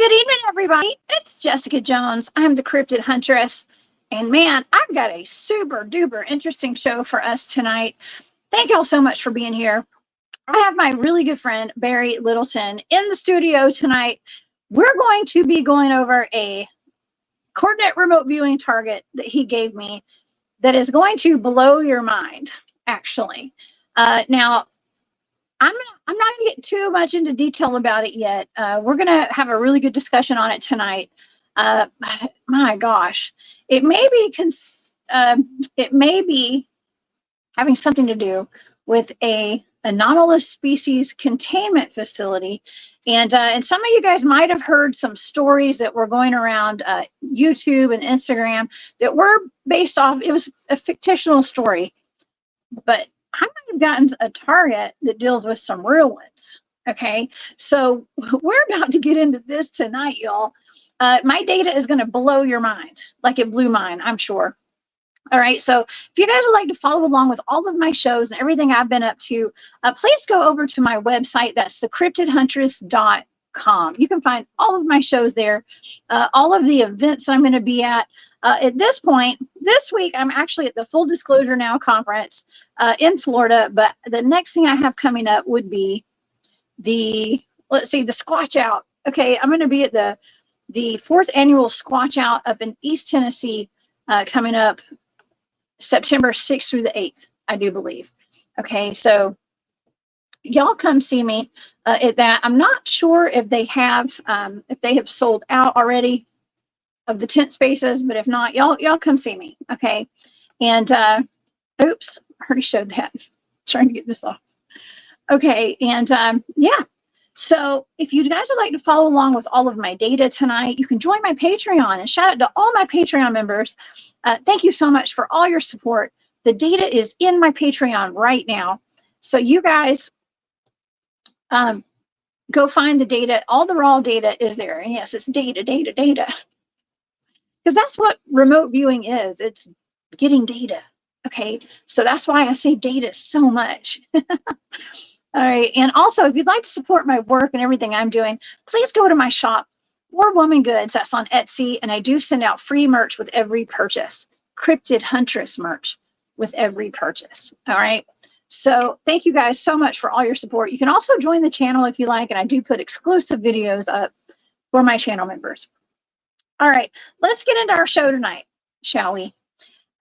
Good evening, everybody. It's Jessica Jones. I'm the Cryptid Huntress. And man, I've got a super duper interesting show for us tonight. Thank y'all so much for being here. I have my really good friend, Barry Littleton, in the studio tonight. We're going to be going over a coordinate remote viewing target that he gave me that is going to blow your mind, actually. Now, I'm not going to get too much into detail about it yet. We're going to have a really good discussion on it tonight. My gosh, it may be having something to do with a anomalous species containment facility, and some of you guys might have heard some stories that were going around YouTube and Instagram that were based off. It was a fictional story, but I might have gotten a target that deals with some real ones. Okay, so we're about to get into this tonight, y'all. My data is going to blow your mind, like it blew mine, I'm sure. All right, so if you guys would like to follow along with all of my shows and everything I've been up to, please go over to my website. That's thecryptidhuntress.com. You can find all of my shows there, all of the events I'm going to be at. At this point, this week, I'm actually at the Full Disclosure Now conference in Florida, but the next thing I have coming up would be the Squatch Out. Okay, I'm going to be at the 4th annual Squatch Out up in East Tennessee coming up September 6th through the 8th, I do believe. Okay, so y'all come see me at that. I'm not sure if they have sold out already of the tent spaces, but if not, y'all come see me. Okay, and oops, I already showed that. Trying to get this off. Okay, and yeah. So if you guys would like to follow along with all of my data tonight, you can join my Patreon, and shout out to all my Patreon members. Thank you so much for all your support. The data is in my Patreon right now. So you guys go find the data. All the raw data is there. And yes, it's data. Because that's what remote viewing is. It's getting data. Okay. So that's why I say data so much. All right, and also, if you'd like to support my work and everything I'm doing, please go to my shop, War Woman Goods. That's on Etsy, and I do send out free merch with every purchase, Cryptid Huntress merch with every purchase. All right, so thank you guys so much for all your support. You can also join the channel if you like, and I do put exclusive videos up for my channel members. All right, let's get into our show tonight, shall we?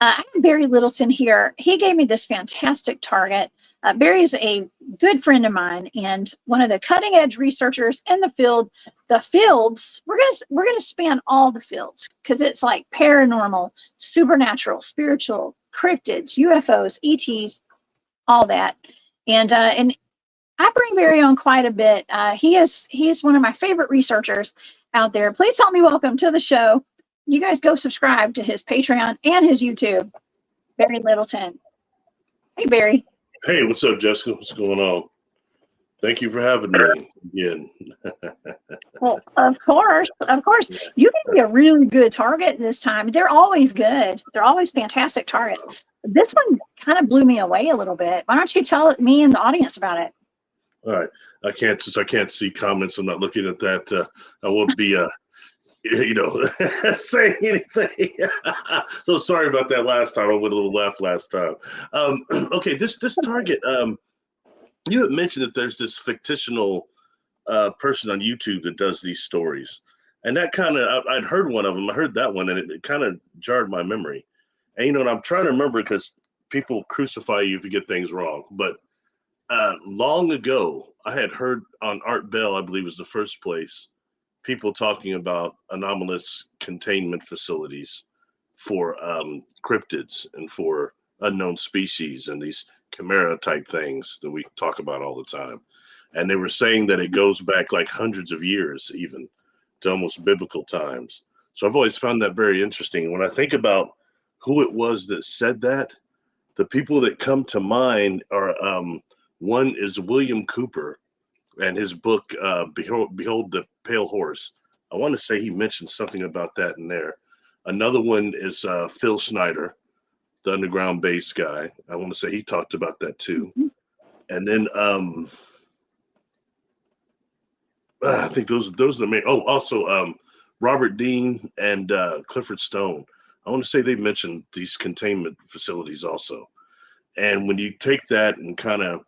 I have Barry Littleton here. He gave me this fantastic target. Barry is a good friend of mine and one of the cutting edge researchers in the field. The fields, we're gonna span all the fields because it's like paranormal, supernatural, spiritual, cryptids, UFOs, ETs, all that. And I bring Barry on quite a bit. He's one of my favorite researchers out there. Please help me welcome to the show. You guys go subscribe to his Patreon and his YouTube, Barry Littleton. Hey, Barry. Hey, what's up, Jessica? What's going on? Thank you for having me again. Well, of course. You gave me a really good target this time. They're always good. They're always fantastic targets. This one kind of blew me away a little bit. Why don't you tell me and the audience about it? All right. Since I can't see comments, I'm not looking at that. I won't be saying anything. So sorry about that last time. I went a little left last time. Okay, this target. You had mentioned that there's this fictional person on YouTube that does these stories, and that kind of I'd heard one of them. I heard that one, and it kind of jarred my memory. And and I'm trying to remember because people crucify you if you get things wrong. But long ago, I had heard on Art Bell, I believe was the first place, people talking about anomalous containment facilities for cryptids and for unknown species and these chimera type things that we talk about all the time. And they were saying that it goes back like hundreds of years, even to almost biblical times. So I've always found that very interesting. When I think about who it was that said that, the people that come to mind are one is William Cooper, and his book, Behold the Pale Horse. I want to say he mentioned something about that in there. Another one is Phil Schneider, the underground base guy. I want to say he talked about that too. And then I think those are the main. Oh, also Robert Dean and Clifford Stone. I want to say they mentioned these containment facilities also. And when you take that and kind of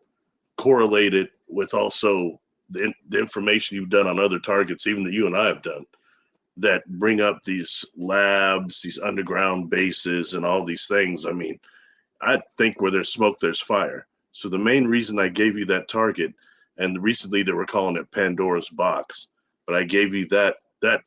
correlate it with also the information you've done on other targets, even that you and I have done, that bring up these labs, these underground bases, and all these things. I mean, I think where there's smoke, there's fire. So the main reason I gave you that target, and recently they were calling it Pandora's box, but I gave you that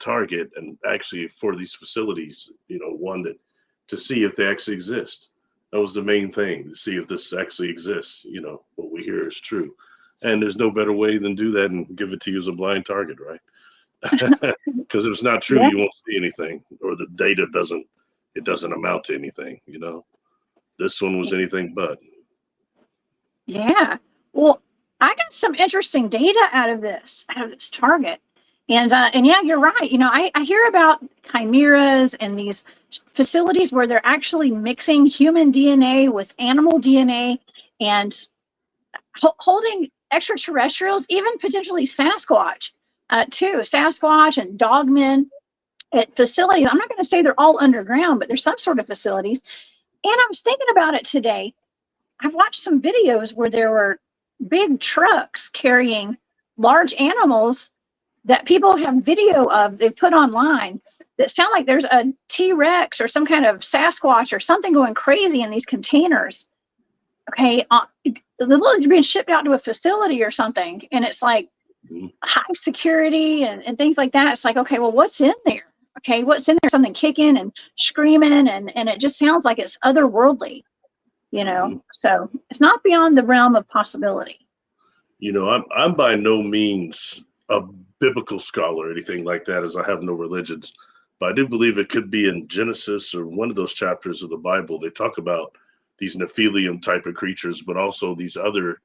target, and actually for these facilities, one that to see if they actually exist. That was the main thing, to see if this actually exists. What we hear is true, and there's no better way than do that and give it to you as a blind target, right? Because if it's not true, Yeah. you won't see anything, or the data doesn't amount to anything. This one was anything but. Yeah. Well, I got some interesting data out of this target. And yeah, you're right. I hear about chimeras and these facilities where they're actually mixing human DNA with animal DNA and holding extraterrestrials, even potentially Sasquatch, too. Sasquatch and Dogman at facilities. I'm not going to say they're all underground, but there's some sort of facilities. And I was thinking about it today. I've watched some videos where there were big trucks carrying large animals that people have video of, they put online, that sound like there's a T-Rex or some kind of Sasquatch or something going crazy in these containers. Okay, they're being shipped out to a facility or something, and it's like high security and things like that. It's like, okay, well, what's in there? Okay, what's in there? Something kicking and screaming, and it just sounds like it's otherworldly. So it's not beyond the realm of possibility. I'm by no means a biblical scholar or anything like that, as I have no religions, but I do believe it could be in Genesis or one of those chapters of the Bible. They talk about these Nephilim type of creatures, but also these other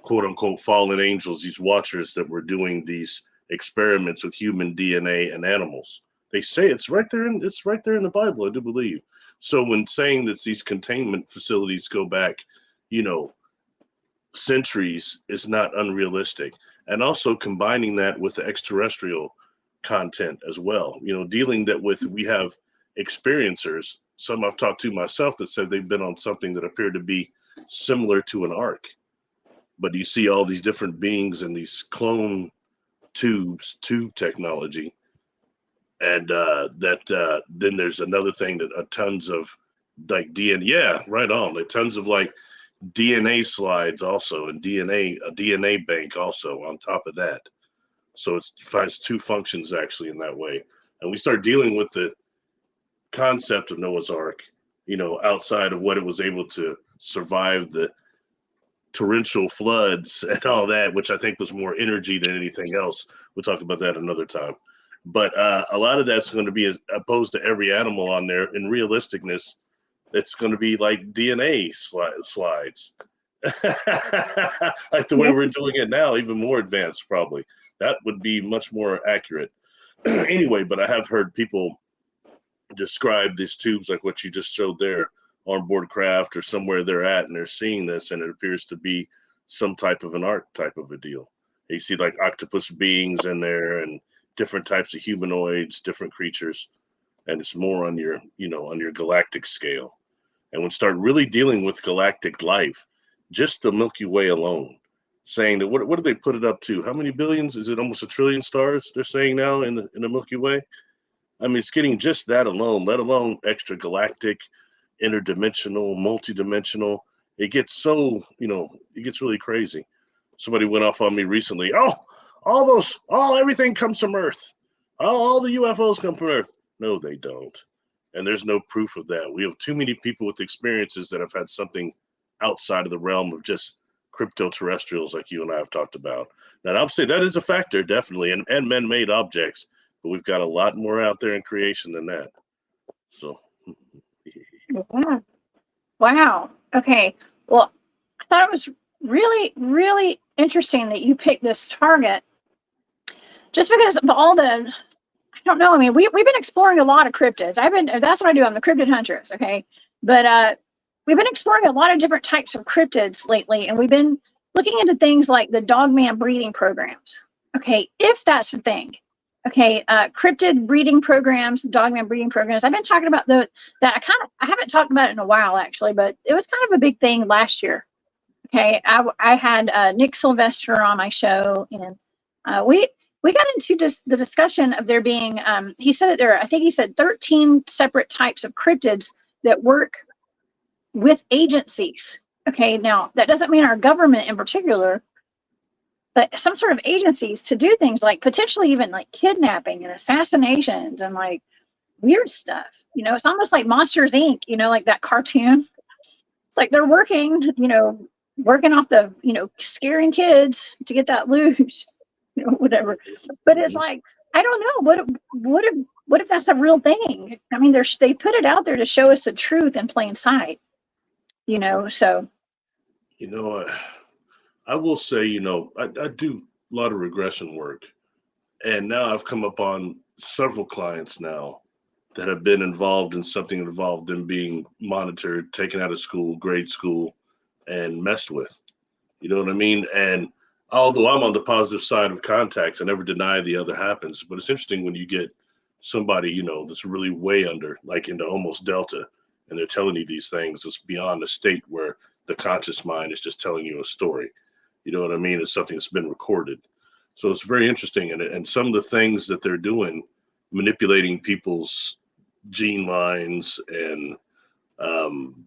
quote unquote fallen angels, these watchers that were doing these experiments with human DNA and animals. They say it's right there in the Bible, I do believe. So when saying that these containment facilities go back, centuries, is not unrealistic. And also combining that with the extraterrestrial content as well, dealing that with, we have experiencers, some I've talked to myself, that said they've been on something that appeared to be similar to an ark. But you see all these different beings and these clone tube technology. And then there's another thing that tons of like DNA, yeah, right on, like tons of like DNA slides also, and a DNA bank also on top of that. So it finds two functions actually in that way. And we start dealing with the concept of Noah's Ark, outside of what it was able to survive the torrential floods and all that, which I think was more energy than anything else. We'll talk about that another time. But a lot of that's going to be opposed to every animal on there. In realisticness, it's going to be like DNA slides. Like the way we're doing it now, even more advanced probably. That would be much more accurate. Anyway, but I have heard people describe these tubes like what you just showed there on board craft or somewhere they're at, and they're seeing this, and it appears to be some type of an ark type of a deal. You see like octopus beings in there and different types of humanoids, different creatures, and it's more on your, on your galactic scale. And when start really dealing with galactic life, just the Milky Way alone, saying that what do they put it up to? How many billions? Is it almost a trillion stars they're saying now in the Milky Way? I mean, it's getting just that alone, let alone extra galactic, interdimensional, multidimensional. It gets so, it gets really crazy. Somebody went off on me recently. Everything comes from Earth. All the UFOs come from Earth. No, they don't. And there's no proof of that. We have too many people with experiences that have had something outside of the realm of just cryptoterrestrials like you and I have talked about. Now, I would say that is a factor, definitely, and man-made objects, but we've got a lot more out there in creation than that. So. Yeah. Wow. Okay. Well, I thought it was really, really interesting that you picked this target just because of all the, I don't know. I mean, we've been exploring a lot of cryptids. That's what I do. I'm the cryptid huntress. Okay. But we've been exploring a lot of different types of cryptids lately, and we've been looking into things like the Dogman breeding programs. Okay, if that's the thing. Okay, cryptid breeding programs, Dogman breeding programs. I've been talking about that. I haven't talked about it in a while actually, but it was kind of a big thing last year. Okay, I had Nick Sylvester on my show, and we got into just the discussion of there being. He said that I think he said 13 separate types of cryptids that work with agencies. Okay, now that doesn't mean our government in particular, but some sort of agencies to do things like potentially even like kidnapping and assassinations and like weird stuff. You know, it's almost like Monsters Inc., you know, like that cartoon. It's like they're working, you know, working off the, you know, scaring kids to get that loot, you know, whatever. But it's like, I don't know, what if that's a real thing? I mean, they put it out there to show us the truth in plain sight, you know, so. You know, I will say, you know, I do a lot of regression work, and now I've come up on several clients now that have been involved in something that involved them being monitored, taken out of school, grade school, and messed with. You know what I mean? And although I'm on the positive side of contacts, I never deny the other happens. But it's interesting when you get somebody, you know, that's really way under, like into almost delta, and they're telling you these things that's beyond the state where the conscious mind is just telling you a story. You know what I mean? It's something that's been recorded. So it's very interesting. And some of the things that they're doing, manipulating people's gene lines and um,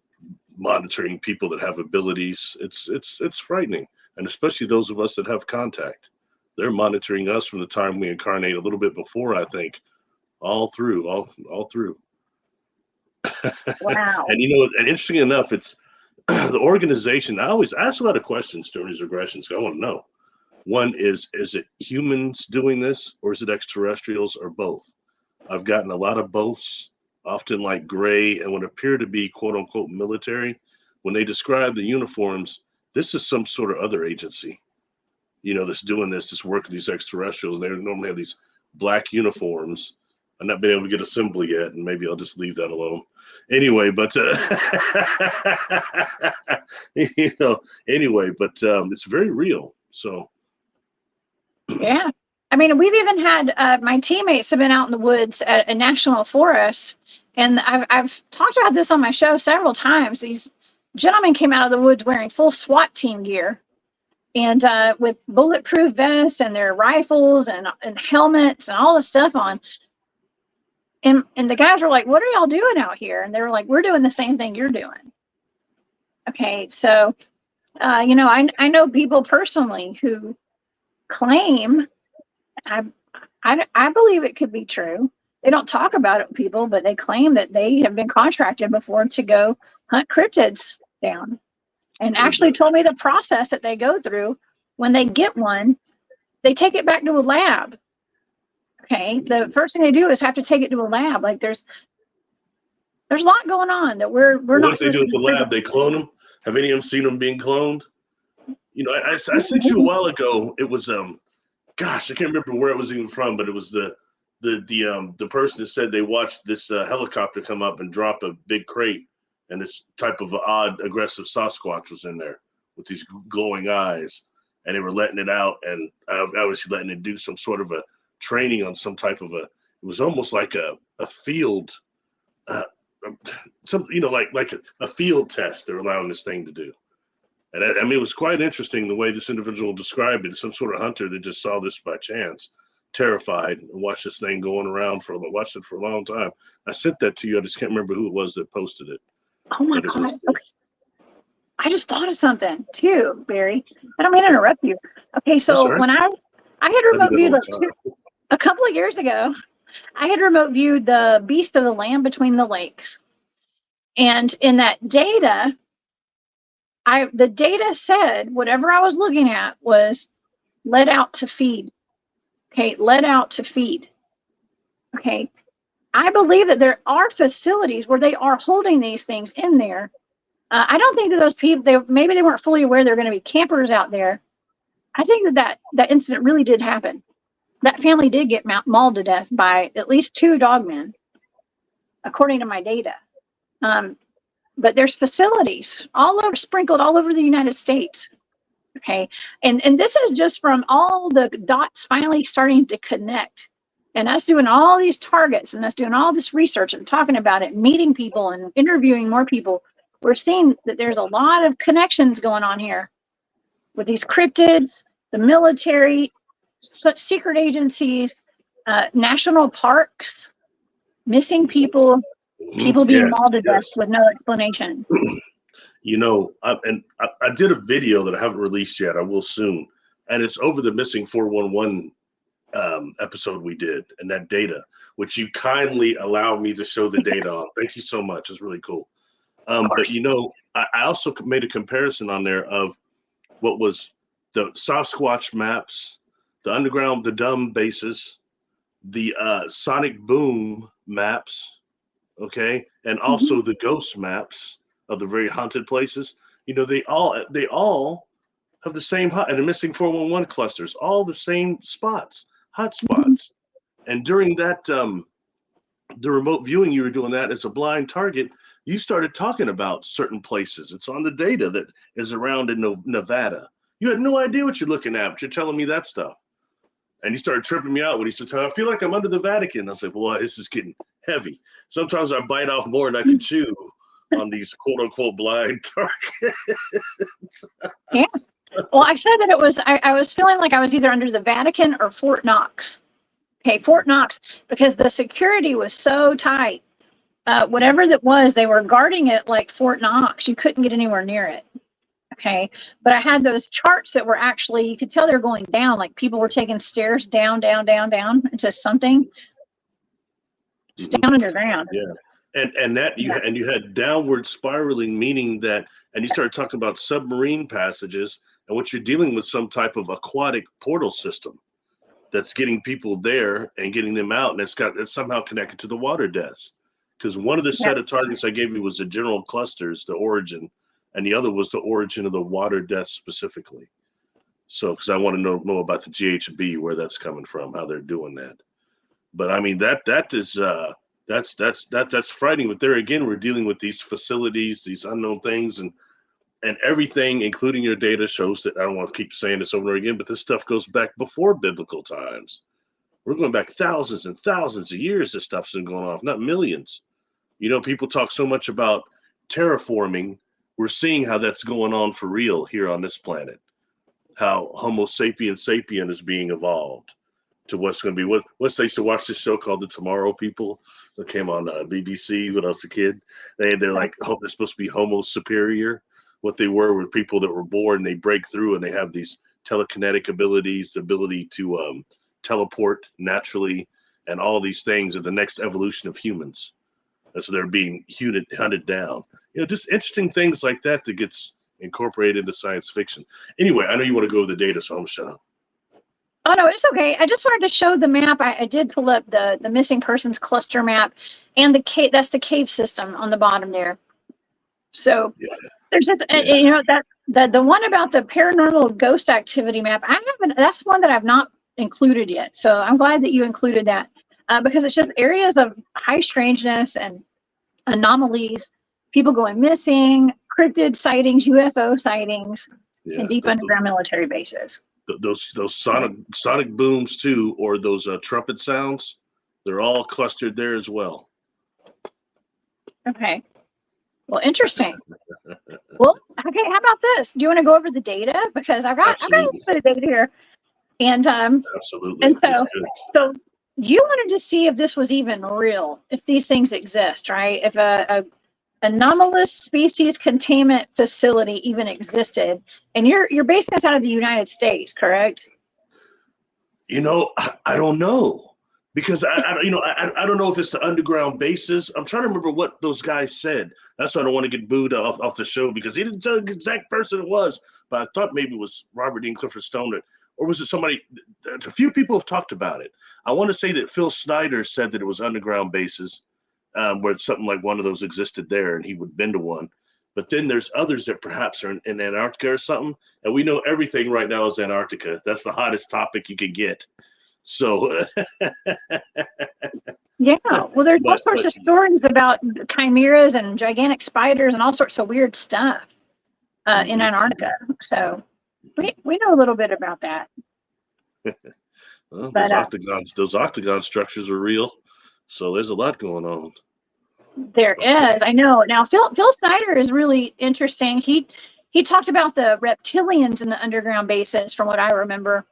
monitoring people that have abilities, it's frightening. And especially those of us that have contact. They're monitoring us from the time we incarnate a little bit before, I think, all through. Wow. And you know, and interesting enough, it's the organization. I always ask a lot of questions during these regressions. I want to know. One is it humans doing this, or is it extraterrestrials, or both? I've gotten a lot of boths, often like gray and what appear to be quote unquote military. When they describe the uniforms, this is some sort of other agency, you know, that's doing this work with these extraterrestrials. They normally have these black uniforms. I've not been able to get assembly yet, and maybe I'll just leave that alone. Anyway, but you know, anyway, but it's very real. So Yeah. I mean, we've even had my teammates have been out in the woods at a national forest, and I've talked about this on my show several times. These gentlemen came out of the woods wearing full SWAT team gear and with bulletproof vests and their rifles and helmets and all this stuff on. And the guys were like, "What are y'all doing out here?" And they were like, "We're doing the same thing you're doing." Okay, so you know, I know people personally who claim. I believe it could be true. They don't talk about it with people, but they claim that they have been contracted before to go hunt cryptids down, and actually told me the process that they go through when they get one. They take it back to a lab. Okay, the first thing they do is have to take it to a lab. Like there's a lot going on that we're not. What they do at the lab, they clone them. Have any of them seen them being cloned? You know, I sent you a while ago. It was gosh, I can't remember where it was even from, but it was the person that said they watched this helicopter come up and drop a big crate, and this type of odd aggressive Sasquatch was in there with these glowing eyes, and they were letting it out, and obviously letting it do some sort of a training on some type of a. It was almost like a field, some you know like a field test they're allowing this thing to do. And I mean, it was quite interesting the way this individual described it. Some sort of hunter that just saw this by chance, terrified, and watched this thing going around watched it for a long time. I sent that to you. I just can't remember who it was that posted it. Oh my God. Okay. I just thought of something too, Barry. I don't mean to interrupt you. Okay, so when I had remote viewed a couple of years ago, I had remote viewed the beast of the land between the lakes. And in that data, the data said whatever I was looking at was let out to feed. Okay, let out to feed. Okay, I believe that there are facilities where they are holding these things in there. I don't think that those people, maybe they weren't fully aware there were going to be campers out there. I think that incident really did happen. That family did get mauled to death by at least 2 dogmen, according to my data. But there's facilities sprinkled all over the United States Okay, and this is just from all the dots finally starting to connect, and us doing all these targets and us doing all this research and talking about it, meeting people and interviewing more people. We're seeing that there's a lot of connections going on here with these cryptids, the military, secret agencies, national parks, missing people, people being Yes, mauled to death yes. with no explanation. You know, I did a video that I haven't released yet. I will soon, and it's over the missing 411 episode we did and that data, which you kindly allowed me to show the data on. Thank you so much. It's really cool. Of But course. you know, I also made a comparison on there of what was the Sasquatch maps, the underground, the dumb bases, the sonic boom maps, okay, and Mhm. also the ghost maps of the very haunted places. You know, they all have the same hot and the missing 411 clusters, all the same spots, hot Mhm. spots. And during that the remote viewing you were doing that as a blind target, you started talking about certain places. It's on the data that is around in Nevada. You had no idea what you're looking at, but you're telling me that stuff. And he started tripping me out when he said, I feel like I'm under the Vatican. I said, well, this is getting heavy. Sometimes I bite off more than I can chew on these quote unquote blind targets. Yeah. Well, I said that it was, I was feeling like I was either under the Vatican or Fort Knox. Okay, Fort Knox, because the security was so tight. Whatever that was, they were guarding it like Fort Knox. You couldn't get anywhere near it. Okay. But I had those charts that were actually, you could tell they were going down, like people were taking stairs down, down, down, down into something. It's Mhm. down underground. Yeah. And that Yeah. you had downward spiraling, meaning that, and you started talking about submarine passages, and what you're dealing with some type of aquatic portal system that's getting people there and getting them out, and it's somehow connected to the water deaths. Because one of the Yeah. set of targets I gave you was the general clusters, the origin, and the other was the origin of the water deaths specifically. So, because I want to know about the GHB, where that's coming from, how they're doing that. But I mean that is that's frightening. But there again, we're dealing with these facilities, these unknown things, and everything, including your data, shows that I don't want to keep saying this over and over again, but this stuff goes back before biblical times. We're going back thousands and thousands of years. This stuff's been going on, not millions. You know, people talk so much about terraforming. We're seeing how that's going on for real here on this planet. How Homo sapien is being evolved to what's going to be. What's they used to watch this show called The Tomorrow People that came on BBC when I was a kid. They're like, they're supposed to be Homo superior. What they were people that were born, they break through and they have these telekinetic abilities, the ability to teleport naturally, and all these things are the next evolution of humans. And so they're being hunted down. You know, just interesting things like that that gets incorporated into science fiction. Anyway, I know you want to go over the data, so I'm shut up. Oh no, it's okay. I just wanted to show the map. I did pull up the missing persons cluster map and the cave. That's the cave system on the bottom there. So Yeah, there's just yeah. you know that the one about the paranormal ghost activity map. I haven't. That's one that I've not included yet. So I'm glad that you included that because it's just areas of high strangeness and anomalies, people going missing, cryptid sightings, UFO sightings, and Yeah, deep underground military bases. those sonic booms too, or those trumpet sounds, they're all clustered there as well. Okay. Well, interesting. Well, okay. How about this? Do you want to go over the data because I've got a Absolutely, little bit of data here, and absolutely. It's good. so you wanted to see if this was even real, if these things exist, right? If a anomalous species containment facility even existed, and you're basing this out of the United States, correct? You know, I don't know because I don't know if it's the underground bases. I'm trying to remember what those guys said. That's why I don't want to get booed off the show because he didn't tell the exact person it was. But I thought maybe it was Robert Dean Clifford Stone, or was it somebody? A few people have talked about it. I want to say that Phil Schneider said that it was underground bases, where something like one of those existed there, and he would been to one. But then there's others that perhaps are in Antarctica or something. And we know everything right now is Antarctica. That's the hottest topic you can get. So, Yeah. Well, there's all sorts but of stories about chimeras and gigantic spiders and all sorts of weird stuff in mhm. Antarctica. So We know a little bit about that. Well, But those octagon structures are real. So there's a lot going on. there is, I know. Now Phil Schneider is really interesting. He talked about the reptilians in the underground bases, from what I remember.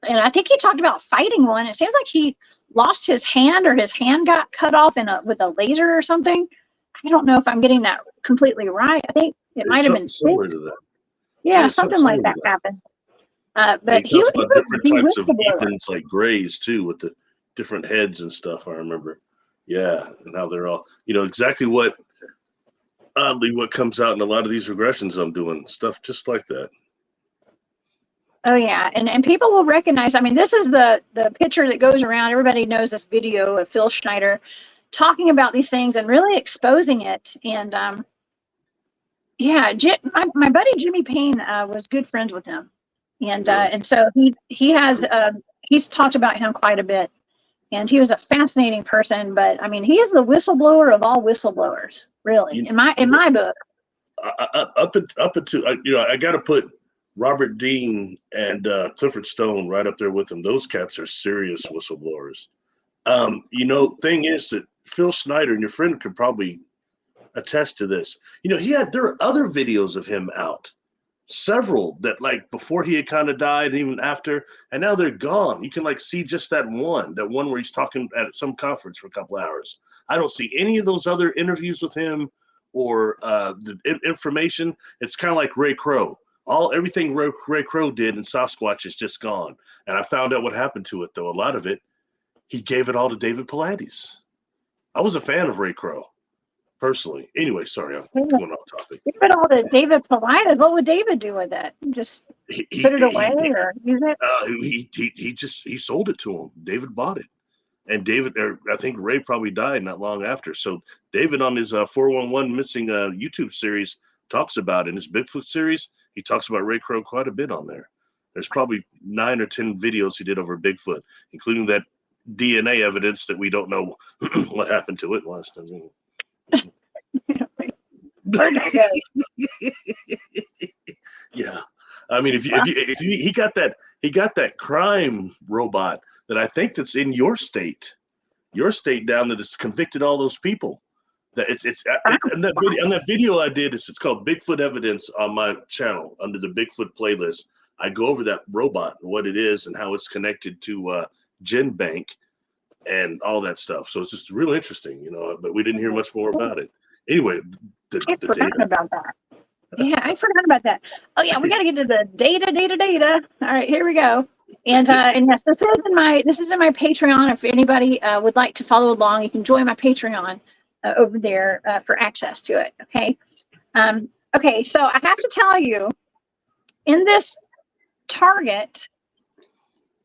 And I think he talked about fighting one. It seems like he lost his hand, or his hand got cut off with a laser or something. I don't know if I'm getting that completely right. I think it might have been similar to that. Yeah, something like that happened. But he talks about was different the types of whistleblower. demons, like grays too, with the different heads and stuff. I remember. Yeah, and how they're all, exactly what comes out in a lot of these regressions I'm doing, stuff just like that. Oh yeah, and people will recognize. I mean, this is the picture that goes around. Everybody knows this video of Phil Schneider talking about these things and really exposing it. And yeah, my buddy Jimmy Payne was good friends with him, and so he's talked about him quite a bit. And he was a fascinating person, but I mean, he is the whistleblower of all whistleblowers, really, in my book. Up until I got to put Robert Dean and Clifford Stone right up there with him. Those cats are serious whistleblowers. Thing is that Phil Schneider, and your friend could probably attest to this. There are other videos of him out, several that, like, before he had kind of died, and even after, and now they're gone. You can see just that one where he's talking at some conference for a couple hours. I don't see any of those other interviews with him or the information. It's kind of like Ray Crow. Everything Ray Crow did in Sasquatch is just gone. And I found out what happened to it, though. A lot of it, he gave it all to David Paulides. I was a fan of Ray Crow, personally. Anyway, sorry, I'm going off topic. Give it all to David Paulides. What would David do with it? Just put it away or use it? He sold it to him. David bought it. And David, I think Ray probably died not long after. So David, on his 411 Missing YouTube series, talks about it. In his Bigfoot series, he talks about Ray Crow quite a bit on there. There's probably 9 or 10 videos he did over Bigfoot, including that DNA evidence that we don't know what happened to it last time. Yeah, I mean, if he got that crime robot that I think that's in your state down there that's convicted all those people. That and that video I did it's called Bigfoot Evidence on my channel under the Bigfoot playlist. I go over that robot and what it is and how it's connected to GenBank and all that stuff. So it's just real interesting, but we didn't hear much more about it. Anyway, I forgot about that. Yeah, I forgot about that. Oh yeah, we got to get to the data. All right, here we go. And yes, this is in my Patreon. If anybody would like to follow along, you can join my Patreon over there for access to it. Okay. Okay. So I have to tell you, in this target,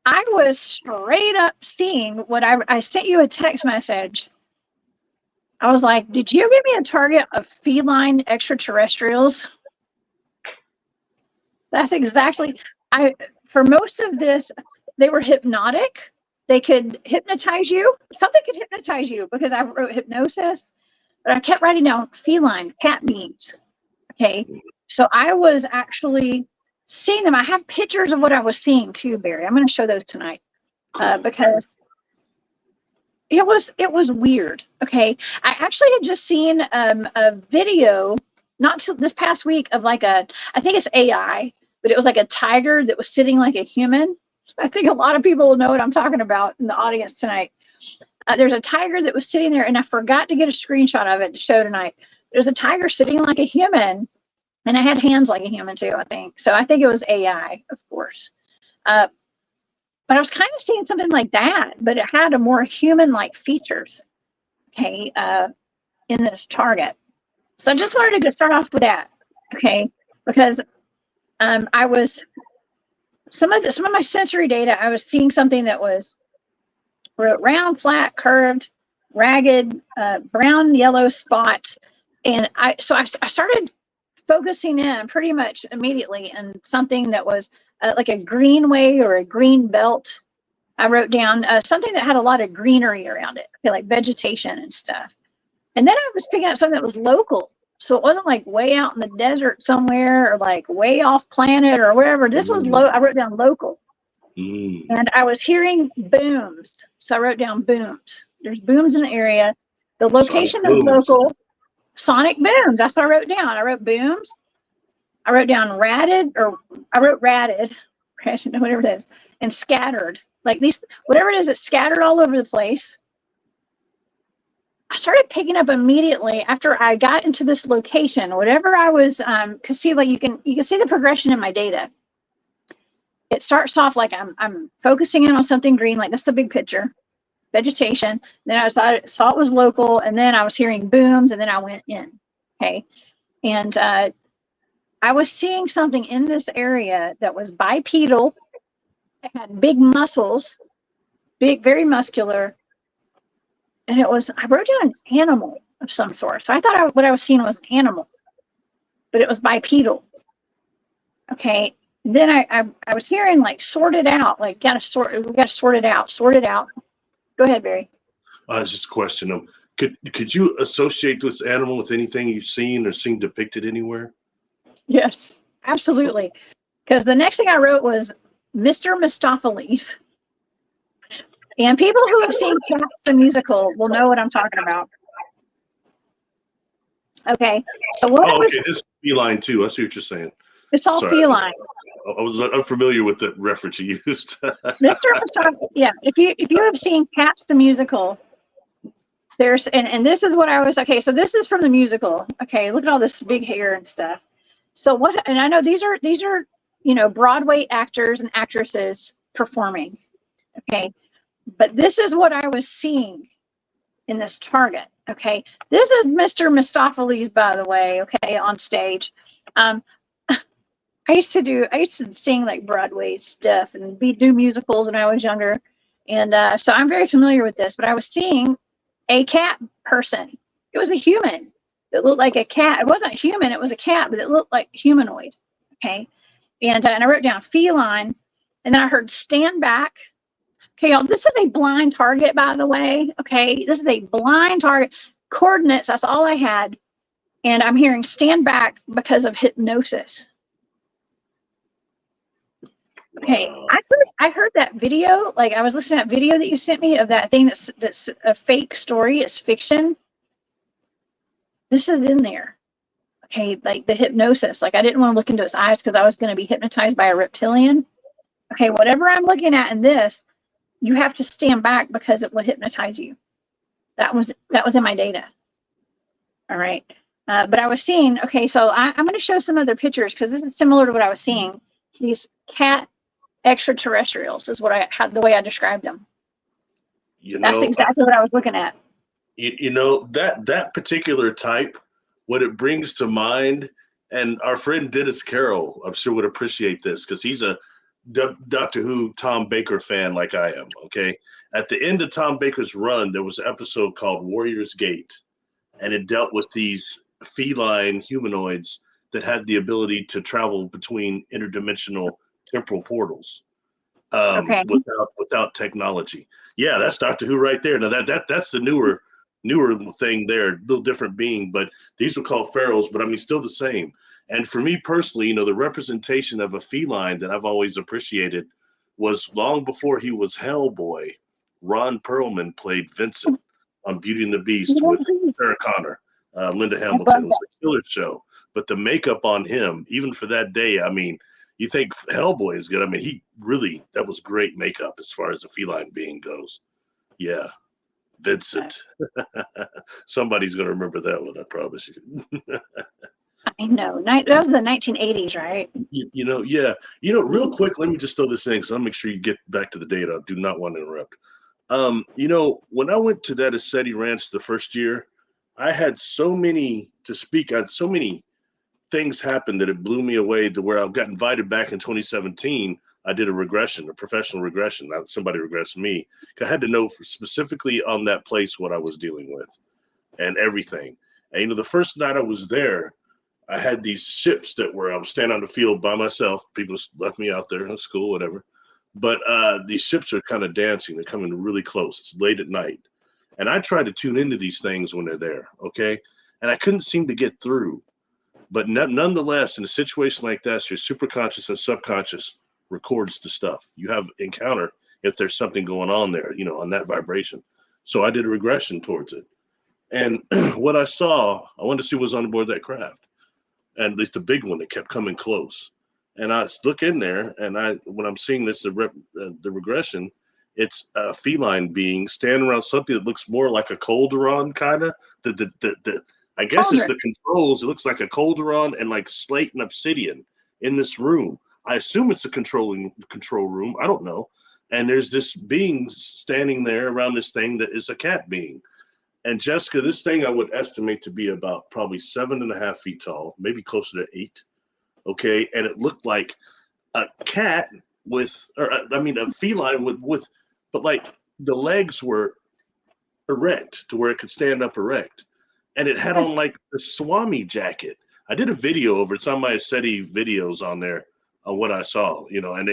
I was straight up seeing what I sent you a text message. I was like, did you give me a target of feline extraterrestrials? That's exactly, for most of this, they were hypnotic. They could hypnotize you. Something could hypnotize you because I wrote hypnosis, but I kept writing down feline, cat beings. Okay. So I was actually seeing them. I have pictures of what I was seeing too, Barry. I'm going to show those tonight because it was weird. Okay. I actually had just seen a video not till this past week of I think it's AI, but it was like a tiger that was sitting like a human. I think a lot of people will know what I'm talking about in the audience tonight. There's a tiger that was sitting there, and I forgot to get a screenshot of it to show tonight. There's a tiger sitting like a human, and it had hands like a human too, I think. So I think it was AI, of course. But I was kind of seeing something like that, but it had a more human-like features, okay, in this target. So I just wanted to start off with that, okay, because I was some of my sensory data. I was seeing something that was round, flat, curved, ragged, brown, yellow spots, and I started focusing in pretty much immediately on something that was like a greenway or a green belt. I wrote down something that had a lot of greenery around it, okay, like vegetation and stuff. And then I was picking up something that was local. So it wasn't like way out in the desert somewhere or like way off planet or wherever. This was low. I wrote down local. And I was hearing booms. So I wrote down booms. There's booms in the area. The location of local, sonic booms. That's what I wrote down. I wrote booms. I wrote down ratted, or I wrote ratted, whatever it is, and scattered. Like these, whatever it is, it's scattered all over the place. I started picking up immediately after I got into this location, whatever I was, cause see, like you can see the progression in my data. It starts off like I'm focusing in on something green, like that's the big picture, vegetation. Then I saw it was local, and then I was hearing booms, and then I went in. Okay, and I was seeing something in this area that was bipedal. It had big muscles, big, very muscular. And it was, I wrote down an animal of some sort. So I thought what I was seeing was an animal, but it was bipedal. Okay. Then I was hearing like sorted out, like we gotta sort it out, sort it out. Go ahead, Barry. It's just a question of, could you associate this animal with anything you've seen or seen depicted anywhere? Yes, absolutely. Because the next thing I wrote was Mr. Mistopheles. And people who have seen Cats the musical will know what I'm talking about. Okay, so what? Oh, okay, this is feline too. I see what you're saying. It's all feline. I was unfamiliar with the reference you used. Mr. Mistopheles, yeah. If you have seen Cats the musical, there's and this is what I was okay. So this is from the musical. Okay, look at all this big hair and stuff. So what? And I know these are Broadway actors and actresses performing. Okay. But this is what I was seeing in this target. Okay, this is Mr. Mistopheles, by the way. Okay, on stage. I used to sing like Broadway stuff and do musicals when I was younger, and so I'm very familiar with this. But I was seeing a cat person. It was a human that looked like a cat. It wasn't human. It was a cat, but it looked like humanoid. Okay, and I wrote down feline, and then I heard stand back. Okay, y'all, this is a blind target, by the way. Okay, this is a blind target. Coordinates, that's all I had. And I'm hearing stand back because of hypnosis. Okay, I heard that video. Like I was listening to that video that you sent me of that thing that's a fake story. It's fiction. This is in there. Okay, like the hypnosis. Like I didn't want to look into his eyes because I was going to be hypnotized by a reptilian. Okay, whatever I'm looking at in this, you have to stand back because it will hypnotize you. That was in my data. All right. But I was seeing, okay, so I'm going to show some other pictures because this is similar to what I was seeing. These cat extraterrestrials is what I had, the way I described them. That's exactly what I was looking at. That particular type, what it brings to mind, and our friend Dennis Carroll, I'm sure would appreciate this because he's a Doctor Who Tom Baker fan like I am. Okay, at the end of Tom Baker's run, there was an episode called Warrior's Gate, and it dealt with these feline humanoids that had the ability to travel between interdimensional temporal portals without technology. Yeah, that's Doctor Who right there. Now that's the newer thing there, a little different being, but these were called pharaohs, but I mean still the same. And for me personally, the representation of a feline that I've always appreciated was long before he was Hellboy. Ron Perlman played Vincent on Beauty and the Beast with Sarah Connor, Linda Hamilton. It was a killer show. But the makeup on him, even for that day, I mean, you think Hellboy is good. I mean, that was great makeup as far as the feline being goes. Yeah. Vincent. Somebody's going to remember that one, I promise you. I know. That was the 1980s, right? Yeah. Real quick, let me just throw this in because I'll make sure you get back to the data. I do not want to interrupt. When I went to that Ascetti Ranch the first year, I had so many things happen that it blew me away to where I got invited back in 2017. I did a professional regression. Somebody regressed me. I had to know specifically on that place what I was dealing with and everything. And, the first night I was there, I had these ships I was standing on the field by myself. People left me out there in school, whatever. But these ships are kind of dancing. They're coming really close. It's late at night. And I try to tune into these things when they're there, okay? and I couldn't seem to get through. But nonetheless, in a situation like that, your superconscious and subconscious records the stuff. You have encounter if there's something going on there, on that vibration. So I did a regression towards it. And what I saw, I wanted to see what was on board that craft. And at least the big one that kept coming close. And I look in there, and when I'm seeing this, the regression, it's a feline being standing around something that looks more like a cauldron, kind of. I guess it's the controls. It looks like a cauldron and like slate and obsidian in this room. I assume it's a control room. I don't know. And there's this being standing there around this thing that is a cat being. And Jessica, this thing I would estimate to be about probably 7.5 feet tall, maybe closer to 8. Okay. And it looked like a cat a feline with, but like the legs were erect to where it could stand up erect. And it had on like the Swami jacket. I did a video over. It's on my SETI videos on there on what I saw, and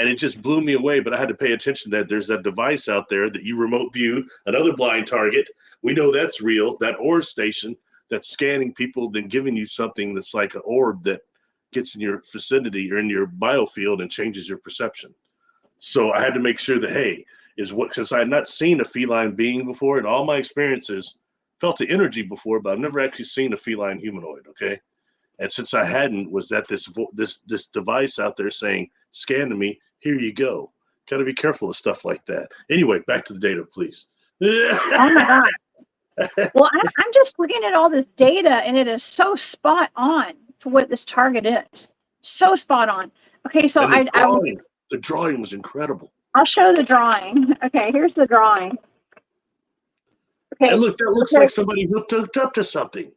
it just blew me away. But I had to pay attention that there's that device out there that you remote view, another blind target. We know that's real. That orb station that's scanning people, then giving you something that's like an orb that gets in your vicinity or in your biofield and changes your perception. So I had to make sure that, since I had not seen a feline being before in all my experiences, felt the energy before, but I've never actually seen a feline humanoid. Okay. And since I hadn't, was that this device out there saying, scan to me, here you go. Got to be careful of stuff like that. Anyway, back to the data, please. Oh my God. Well, I'm just looking at all this data, and it is so spot on for what this target is. So spot on. Okay, so the drawing was incredible. I'll show the drawing. Okay, here's the drawing. Okay, and look, that looks like somebody hooked up to something.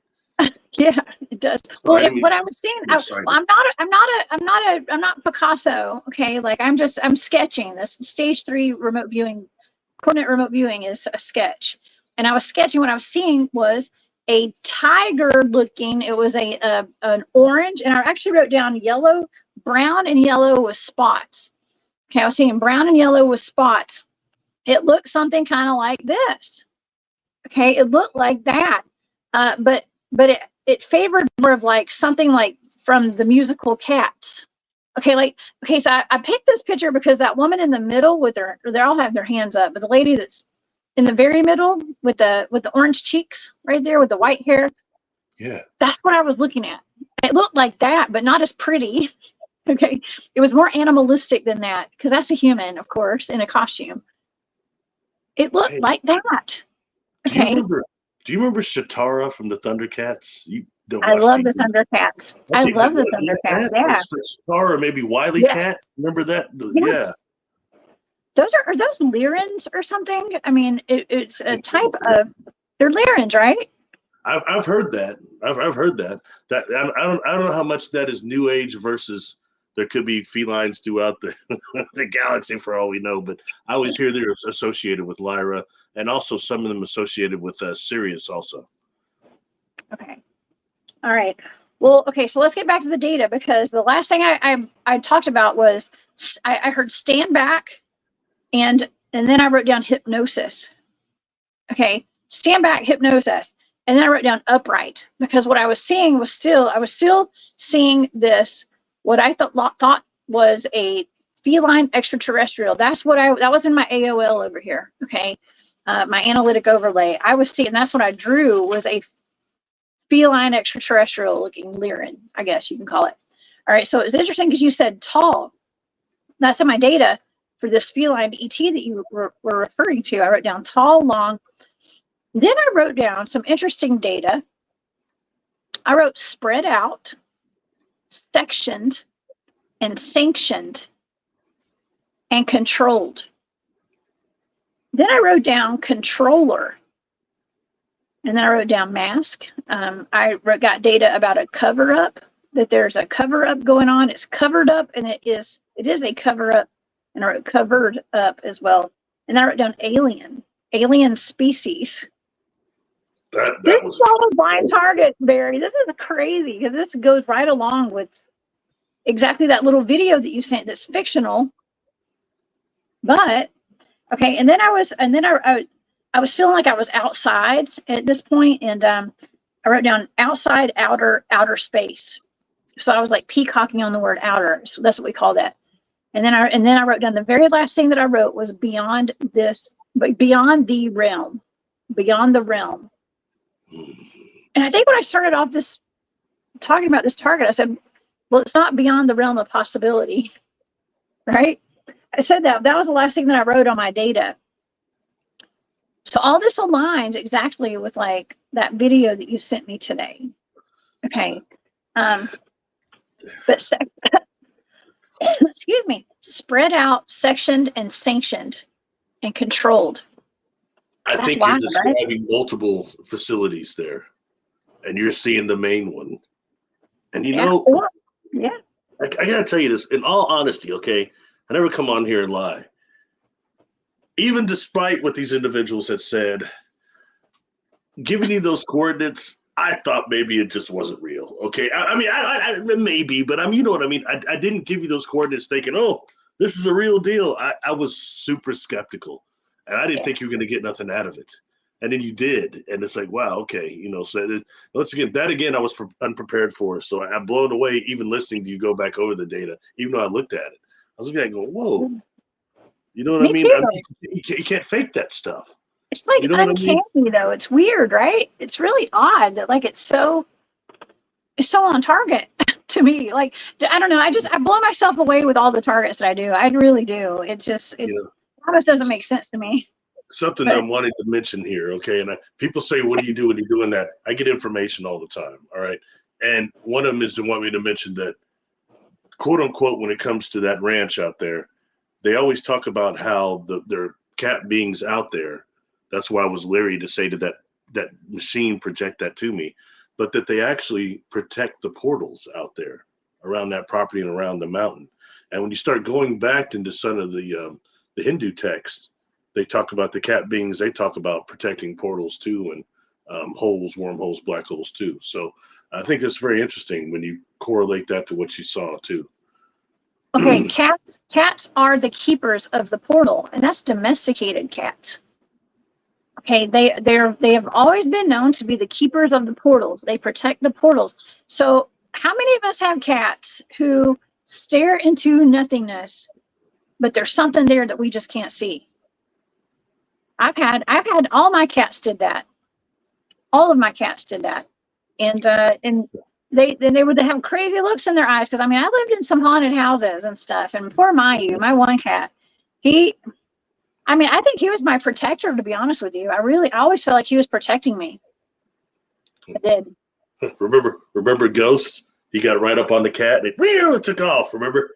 Yeah, it does. Well, what I was seeing, I'm not Picasso. Okay, like I'm sketching. This stage 3 remote viewing, coordinate remote viewing is a sketch, and I was sketching. What I was seeing was a tiger looking. It was an orange, and I actually wrote down yellow, brown, and yellow with spots. Okay, I was seeing brown and yellow with spots. It looked something kind of like this. Okay, it looked like that, but it favored more of like something like from the musical Cats. Okay, so I picked this picture because that woman in the middle they all have their hands up, but the lady that's in the very middle with the orange cheeks right there with the white hair, yeah, that's what I was looking at. It looked like that, but not as pretty. Okay, it was more animalistic than that because that's a human, of course, in a costume. It looked like that. Okay. Do you remember Shatara from the Thundercats? I love the Thundercats. Okay, I love the Thundercats. Yeah. Shatara, or maybe Wily Cat. Remember that? Yes. Yeah. Are those Lyrans or something? I mean, it's a type of. They're Lyrans, right? I've heard that. I've heard that. That I don't know how much that is New Age versus. There could be felines throughout the galaxy for all we know, but I always hear they're associated with Lyra, and also some of them associated with Sirius also. Okay. All right. Well, okay, so let's get back to the data, because the last thing I talked about was I heard stand back, and then I wrote down hypnosis. Okay, stand back, hypnosis. And then I wrote down upright, because what I was seeing I was still seeing this, what I thought was a feline extraterrestrial. That was in my AOL over here. Okay. My analytic overlay. I was seeing, that's what I drew, was a feline extraterrestrial looking Lyran, I guess you can call it. All right. So it was interesting because you said tall. That's in my data for this feline ET that you were referring to. I wrote down tall, long. Then I wrote down some interesting data. I wrote spread out, sectioned, and sanctioned, and controlled. Then I wrote down controller, and then I wrote down mask. Got data about a cover up, that there's a cover up going on. It's covered up, and it is a cover up, and I wrote covered up as well. And then I wrote down alien species. This is all a blind target, Barry. This is crazy, because this goes right along with exactly that little video that you sent that's fictional. But okay, and then I was feeling like I was outside at this point, and I I wrote down outside, outer space. So I was like peacocking on the word outer. So that's what we call that. And then I wrote down the very last thing that I wrote was beyond this, but beyond the realm, beyond the realm. And I think when I started off this talking about this target, I said, well, it's not beyond the realm of possibility, right? I said that. That was the last thing that I wrote on my data. So all this aligns exactly with like that video that you sent me today. Okay. But excuse me, spread out, sectioned, and sanctioned, and controlled. I That's think wild, you're right? describing multiple facilities there, and you're seeing the main one. And you Yeah. know, Yeah. I gotta tell you this in all honesty, okay? I never come on here and lie. Even despite what these individuals had said, giving you those coordinates, I thought maybe it just wasn't real. Okay, I mean, maybe, but you know what I mean. I didn't give you those coordinates thinking, oh, this is a real deal. I was super skeptical, and I didn't think you were going to get nothing out of it. And then you did, and it's like, wow, okay, you know. So once again, I was unprepared for. So I'm blown away even listening to you go back over the data, even though I looked at it. I was looking at it going, whoa, you know what Me I mean? too. You can't fake that stuff. It's like You know what I uncanny mean? though. It's weird, right? It's really odd that like it's so on target to me. Like I don't know. I blow myself away with all the targets that I do. I really do. It's just it You know, almost doesn't make sense to me. something But I'm wanting to mention here, okay? And people say, "What do you do when you're doing that?" I get information all the time, all right. And one of them is to want me to mention that, quote unquote, when it comes to that ranch out there, they always talk about how their cat beings out there. That's why I was leery to say to that machine project that to me, but that they actually protect the portals out there around that property and around the mountain. And when you start going back into some of the Hindu texts, they talk about the cat beings. They talk about protecting portals too, and holes, wormholes, black holes too. So I think it's very interesting when you correlate that to what you saw too. okay, cats are the keepers of the portal, and that's domesticated cats. Okay, they have always been known to be the keepers of the portals. They protect the portals. So how many of us have cats who stare into nothingness, but there's something there that we just can't see? I've had all my cats did that. All of my cats did that, and they would have crazy looks in their eyes because I mean I lived in some haunted houses and stuff. And poor Mayu, my one cat, I mean I think he was my protector, to be honest with you. I always felt like he was protecting me. I did. Remember Ghost? He got right up on the cat and it took off. Remember?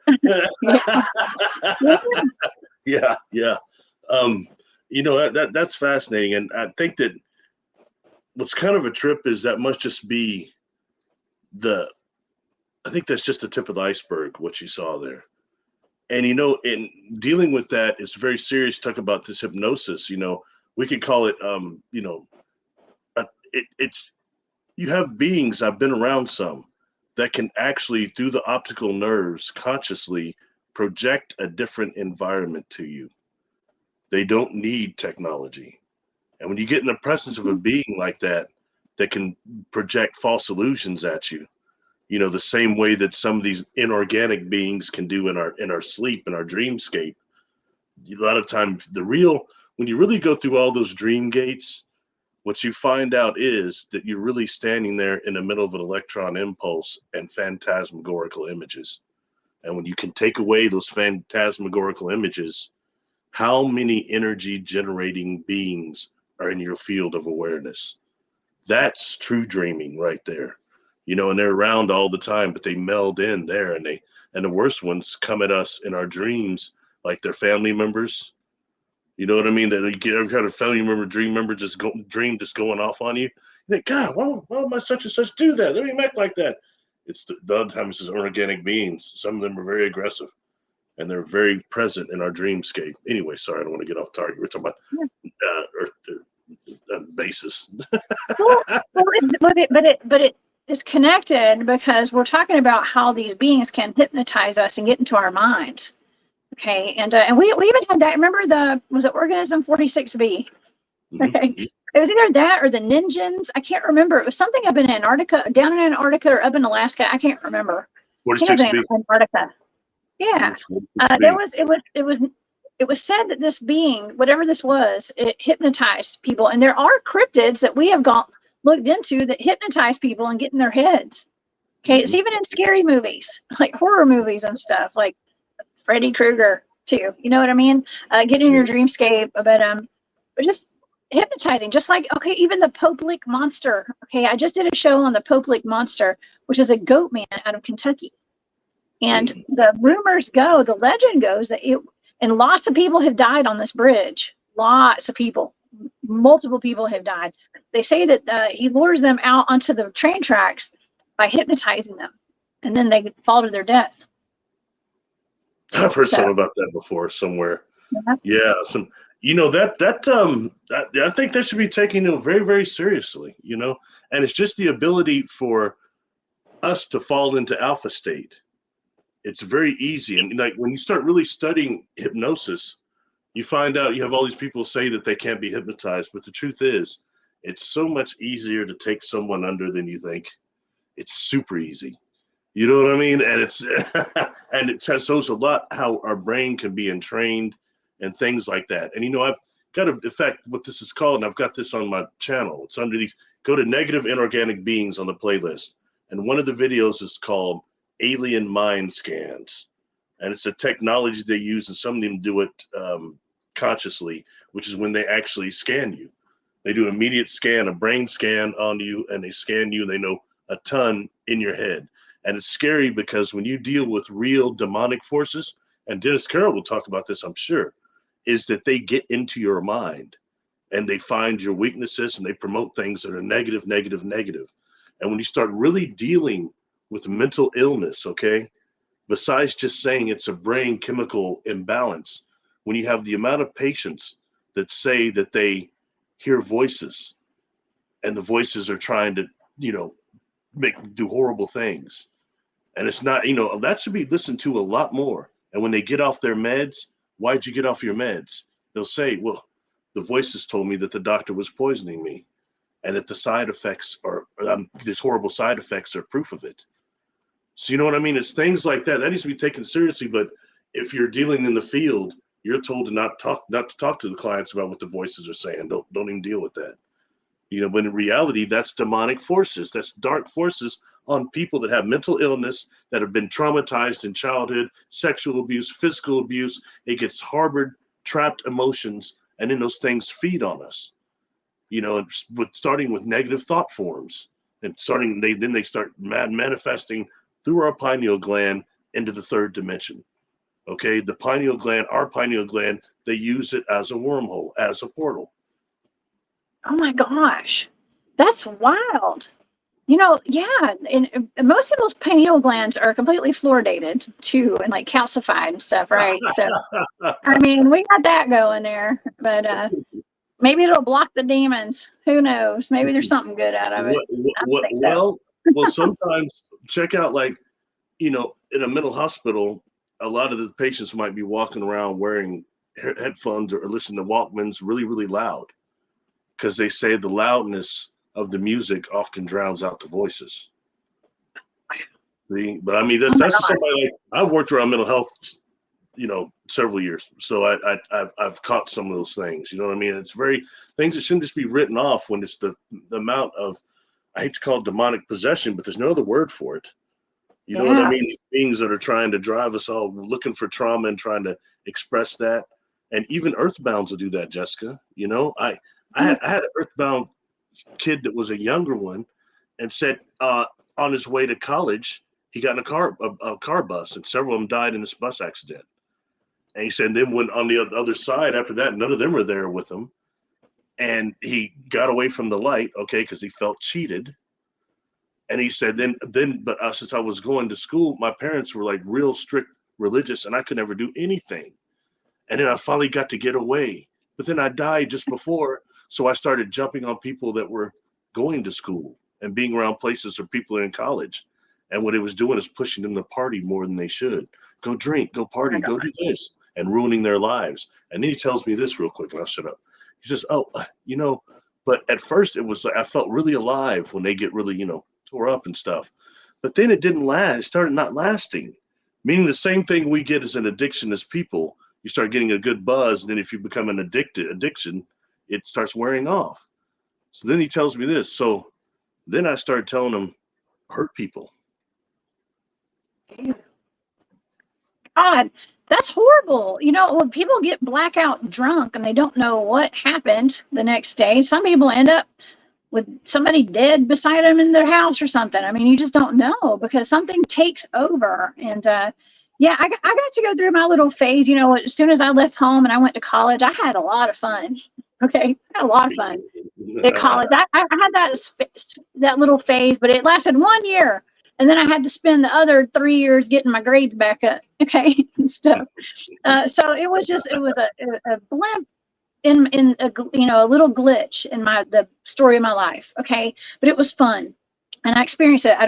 Yeah. Yeah. You know that's fascinating, and I think that what's kind of a trip is that must just be I think that's just the tip of the iceberg what you saw there. And you know, in dealing with that, it's very serious. Talk about this hypnosis. You know, we could call it you know, it's you have beings. I've been around some that can actually, through the optical nerves, consciously project a different environment to you. They don't need technology. And when you get in the presence of a being like that, that can project false illusions at you, you know, the same way that some of these inorganic beings can do in our sleep, in our dreamscape. A lot of times when you really go through all those dream gates, what you find out is that you're really standing there in the middle of an electron impulse and phantasmagorical images. And when you can take away those phantasmagorical images, how many energy generating beings are in your field of awareness? That's true dreaming right there. You know, and they're around all the time, but they meld in there, and the worst ones come at us in our dreams like they're family members. You know what I mean? That you get ever had a family member, dream member just going off on you. You think, God, why my such and such do that? Let me act like that. It's the other times it's organic beings. Some of them are very aggressive, and they're very present in our dreamscape. Anyway, sorry, I don't want to get off target. We're talking about Earth basis. Well, but it is connected because we're talking about how these beings can hypnotize us and get into our minds. Okay, and we even had that. Remember was it organism 46B? Okay. It was either that or the Ninjans. I can't remember. It was something up in Antarctica, down in Antarctica or up in Alaska. I can't remember. I think it was 46B. in Antarctica. Yeah. 46B. It was said that this being, whatever this was, it hypnotized people. And there are cryptids that we have looked into that hypnotize people and get in their heads. Okay. It's even in scary movies, like horror movies and stuff, like Freddy Krueger too. You know what I mean? Get in your dreamscape, but just hypnotizing, just like, okay, even the Pope Lick monster. Okay. I just did a show on the Pope Lick monster, which is a goat man out of Kentucky. And the rumors go, the legend goes that and lots of people have died on this bridge. Lots of people, multiple people have died. They say that he lures them out onto the train tracks by hypnotizing them, and then they fall to their death. I've heard something about that before somewhere. Yeah, some, I think that should be taken very, very seriously, and it's just the ability for us to fall into alpha state. It's very easy. And like when you start really studying hypnosis, you find out you have all these people say that they can't be hypnotized. But the truth is, it's so much easier to take someone under than you think. It's super easy. You know what I mean? And and it shows a lot how our brain can be entrained and things like that. And, I've got in fact, what this is called, and I've got this on my channel. It's underneath. Go to Negative Inorganic Beings on the playlist. And one of the videos is called Alien Mind Scans, and it's a technology they use, and some of them do it consciously, which is when they actually scan you. They do an immediate scan, a brain scan on you, and they scan you, and they know a ton in your head. And it's scary because when you deal with real demonic forces, and Dennis Carroll will talk about this, I'm sure, is that they get into your mind and they find your weaknesses and they promote things that are negative, negative, negative. And when you start really dealing with mental illness, okay, besides just saying it's a brain chemical imbalance, when you have the amount of patients that say that they hear voices and the voices are trying to, do horrible things. And it's not, that should be listened to a lot more. And when they get off their meds, why'd you get off your meds? They'll say, well, the voices told me that the doctor was poisoning me and that the side effects these horrible side effects are proof of it. So you know what I mean? It's things like that. That needs to be taken seriously. But if you're dealing in the field, you're told to not to talk to the clients about what the voices are saying. Don't even deal with that. But in reality, that's demonic forces. That's dark forces on people that have mental illness, that have been traumatized in childhood, sexual abuse, physical abuse. It gets harbored, trapped emotions, and then those things feed on us. Starting with negative thought forms, and then they start manifesting through our pineal gland into the third dimension. Okay, the pineal gland, our pineal gland, they use it as a wormhole, as a portal. Oh my gosh, that's wild. Yeah, and most people's pineal glands are completely fluoridated too, and like calcified and stuff, right? So, I mean, we got that going there, but maybe it'll block the demons. Who knows? Maybe there's something good out of it. Well, sometimes check out, like, in a mental hospital, a lot of the patients might be walking around wearing headphones or listening to Walkmans really, really loud, because they say the loudness of the music often drowns out the voices. But I mean, that's just somebody, like, I've worked around mental health, several years. So I've caught some of those things. You know what I mean? It's things that shouldn't just be written off when it's the amount of, I hate to call it demonic possession, but there's no other word for it. You know what I mean? These beings that are trying to drive us all, looking for trauma and trying to express that. And even earthbounds will do that, Jessica. I had an earthbound kid that was a younger one, and said on his way to college, he got in a car bus, and several of them died in this bus accident. And he said, then when on the other side after that, none of them were there with him. And he got away from the light, okay, because he felt cheated. And he said, but since I was going to school, my parents were like real strict religious, and I could never do anything. And then I finally got to get away. But then I died just before. So I started jumping on people that were going to school and being around places where people are in college. And what it was doing is pushing them to party more than they should. Go drink, go party, go do this, and ruining their lives. And then he tells me this real quick, and I'll shut up. He says, oh, but at first it was like I felt really alive when they get really, tore up and stuff. But then it didn't last. It started not lasting, meaning the same thing we get as an addiction as people. You start getting a good buzz, and then if you become an addiction, it starts wearing off. So then he tells me this. So then I started telling him, hurt people. God, that's horrible. When people get blackout drunk and they don't know what happened the next day, some people end up with somebody dead beside them in their house or something. I mean, you just don't know because something takes over. And yeah, I got to go through my little phase. As soon as I left home and I went to college, I had a lot of fun. Okay, I had a lot of fun at college. I had that little phase, but it lasted 1 year. And then I had to spend the other 3 years getting my grades back up, okay, and stuff. So it was a blimp in a little glitch in the story of my life, okay. But it was fun, and I experienced it. I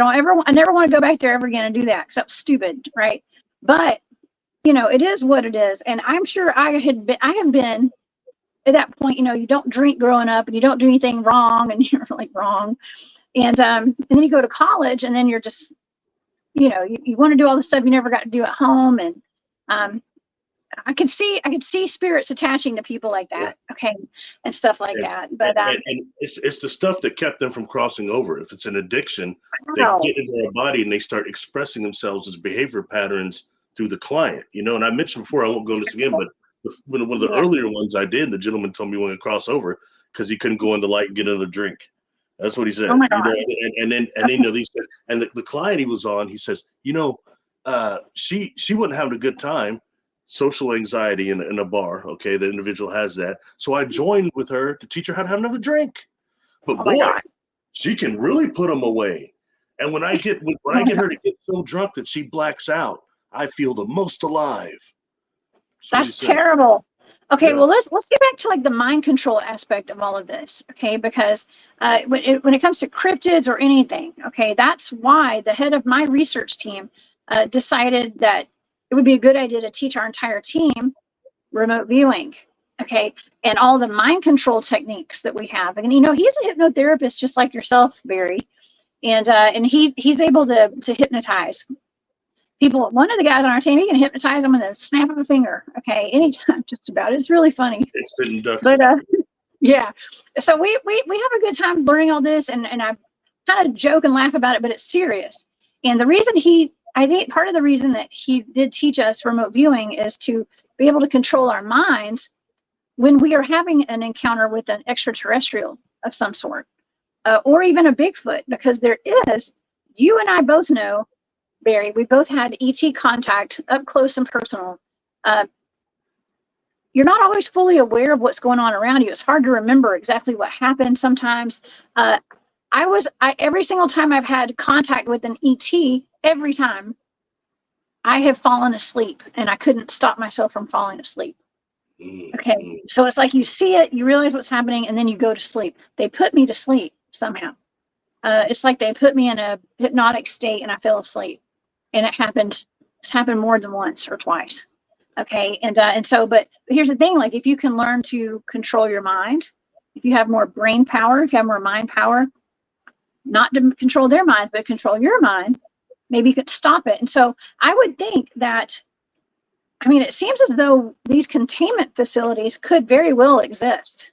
never want to go back there ever again and do that because that was stupid, right? But it is what it is, and I'm sure I have been at that point. You don't drink growing up, and you don't do anything wrong, and you're like wrong. And then you go to college, and then you're just, you want to do all the stuff you never got to do at home. And I could see spirits attaching to people like that, okay, and stuff like that. But and it's the stuff that kept them from crossing over. If it's an addiction, wow. They get into their body and they start expressing themselves as behavior patterns through the client. And I mentioned before, I won't go into this again, but one of the earlier ones I did, the gentleman told me when to cross over because he couldn't go in the light and get another drink. That's what he said. Oh my God. And then he said, and the client he was on, he says, she wasn't having a good time, social anxiety in a bar. Okay, the individual has that. So I joined with her to teach her how to have another drink. But boy, she can really put them away. And when I get her to get so drunk that she blacks out, I feel the most alive. That's terrible. Okay, well, let's get back to like the mind control aspect of all of this, okay? Because when it comes to cryptids or anything, okay, that's why the head of my research team decided that it would be a good idea to teach our entire team remote viewing, okay, and all the mind control techniques that we have. And he's a hypnotherapist just like yourself, Barry, and he's able to hypnotize people. One of the guys on our team, he can hypnotize them with a snap of a finger, okay, anytime, just about. It's really funny. It's the induction. But yeah, so we have a good time learning all this, and I kind of joke and laugh about it, but it's serious. And the reason I think part of the reason that he did teach us remote viewing is to be able to control our minds when we are having an encounter with an extraterrestrial of some sort, or even a Bigfoot, because there is, you and I both know, Barry, we both had ET contact up close and personal. You're not always fully aware of what's going on around you. It's hard to remember exactly what happened sometimes. Every single time I've had contact with an ET, every time I have fallen asleep, and I couldn't stop myself from falling asleep. Okay, so it's like you see it, you realize what's happening, and then you go to sleep. They put me to sleep somehow. It's like they put me in a hypnotic state, and I fell asleep. And it's happened more than once or twice. Okay. And so, but here's the thing, like if you can learn to control your mind, if you have more brain power, if you have more mind power, not to control their mind, but control your mind, maybe you could stop it. And so I would think that, it seems as though these containment facilities could very well exist.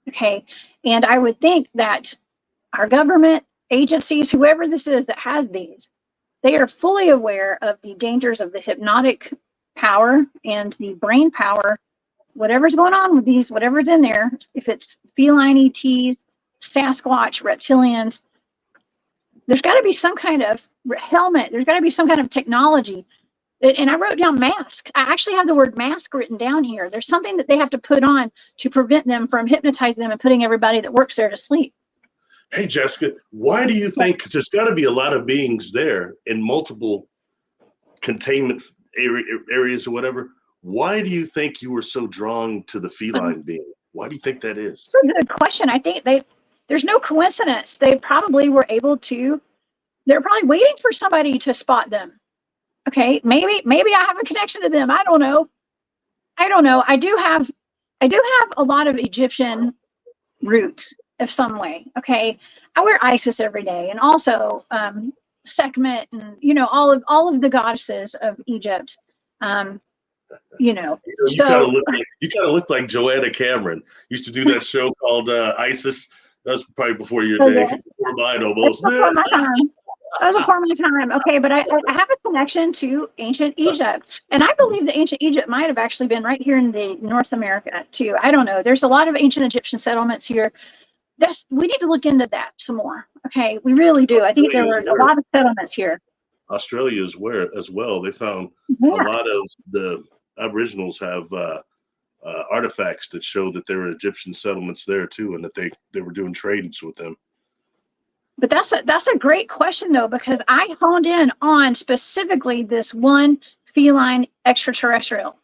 Okay. And I would think that our government agencies, whoever this is that has these, they are fully aware of the dangers of the hypnotic power and the brain power, whatever's going on with these, whatever's in there, if it's feline ETs, Sasquatch, reptilians, there's got to be some kind of helmet. There's got to be some kind of technology. And I wrote down mask. I actually have the word mask written down here. There's something that they have to put on to prevent them from hypnotizing them and putting everybody that works there to sleep. Hey, Jessica, why do you think, because there's got to be a lot of beings there in multiple containment areas or whatever, why do you think you were so drawn to the feline being? Why do you think that is? That's a good question. I think there's no coincidence. They probably were able to, they're probably waiting for somebody to spot them. Okay, maybe I have a connection to them. I don't know. I do have I do have a lot of Egyptian roots of some way. Okay, I wear Isis every day, and also Sekhmet, and all of the goddesses of Egypt. Um, You kind of so look like Joanna Cameron. Used to do that show called Isis. That was probably before your day, before mine it's almost. before my time. That was before my time. Okay, but I have a connection to ancient Egypt, and I believe that ancient Egypt might have actually been right here in the North America too. I don't know. There's a lot of ancient Egyptian settlements here. We need to look into that some more. Okay, we really do. I think there were a lot of settlements here. Australia is where as well. They found Yeah. a lot of the Aboriginals have artifacts that show that there were Egyptian settlements there too, and that they were doing trades with them. But that's a great question though, because I honed in on specifically this one feline extraterrestrial.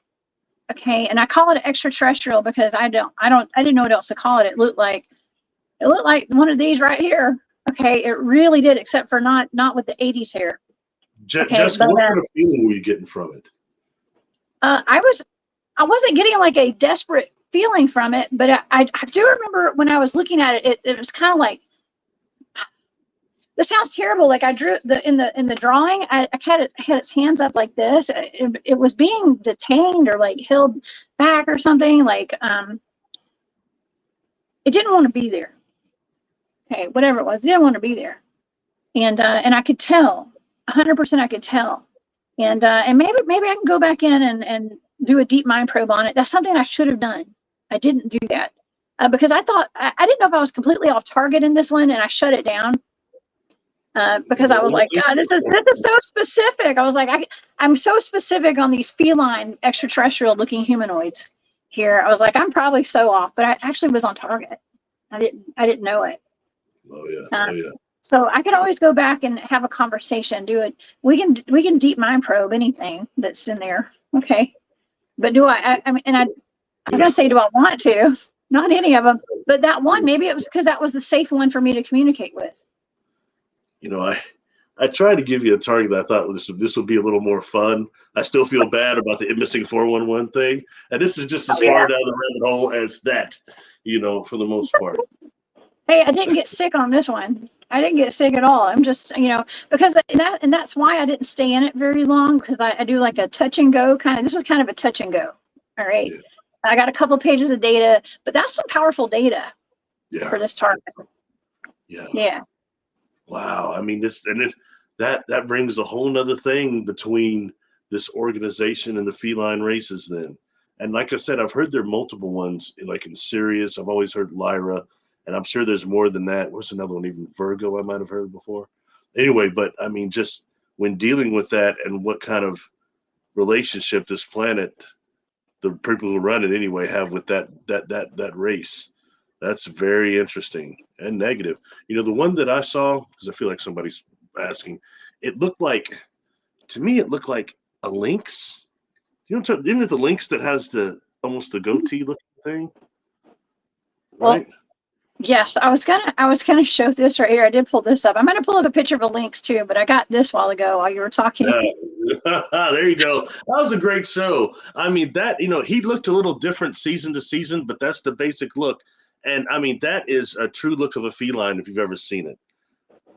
Okay, and I call it extraterrestrial because I didn't know what else to call it. It looked like one of these right here. Okay, it really did, except for not with the 80s hair. Okay, Jessica, what kind of feeling were you getting from it? I wasn't getting like a desperate feeling from it, but I do remember when I was looking at it, it was kind of like, this sounds terrible. Like I drew in the drawing, I had its hands up like this. It was being detained or like held back or something. Like it didn't want to be there. Okay, whatever it was, it didn't want to be there. And I could tell, 100% I could tell. And maybe I can go back in and do a deep mind probe on it. That's something I should have done. I didn't do that because I thought I didn't know if I was completely off target in this one, and I shut it down because I was like, God, this is so specific. I was like, I'm so specific on these feline extraterrestrial looking humanoids here. I was like, I'm probably so off, but I actually was on target. I didn't know it. Oh yeah. So I could always go back and have a conversation. Do it. We can deep mind probe anything that's in there. Okay. But do I mean, and I was gonna say, do I want to? Not any of them. But that one, maybe it was because that was the safe one for me to communicate with. I tried to give you a target that I thought this would be a little more fun. I still feel bad about the missing 411 thing, and this is just as far down the rabbit hole as that. For the most part. Hey, I didn't get sick on this one. I didn't get sick at all. I'm just, because that's why I didn't stay in it very long, because I do like a touch and go kind of. This was kind of a touch and go. All right. Yeah. I got a couple pages of data, but that's some powerful data for this target. Yeah. Yeah. Wow. I mean, that brings a whole nother thing between this organization and the feline races then. And like I said, I've heard there are multiple ones, like in Sirius. I've always heard Lyra. And I'm sure there's more than that. What's another one? Even Virgo, I might have heard before. Anyway, but I mean, just when dealing with that and what kind of relationship this planet, the people who run it anyway, have with that race, that's very interesting and negative. The one that I saw, because I feel like somebody's asking, to me, it looked like a lynx. Isn't it the lynx that has almost the goatee looking thing? Right. Well, yes, I was gonna show this right here. I did pull this up. I'm gonna pull up a picture of a lynx too, but I got this while ago while you were talking. There you go. That was a great show. I mean, he looked a little different season to season, but that's the basic look. And I mean, that is a true look of a feline if you've ever seen it.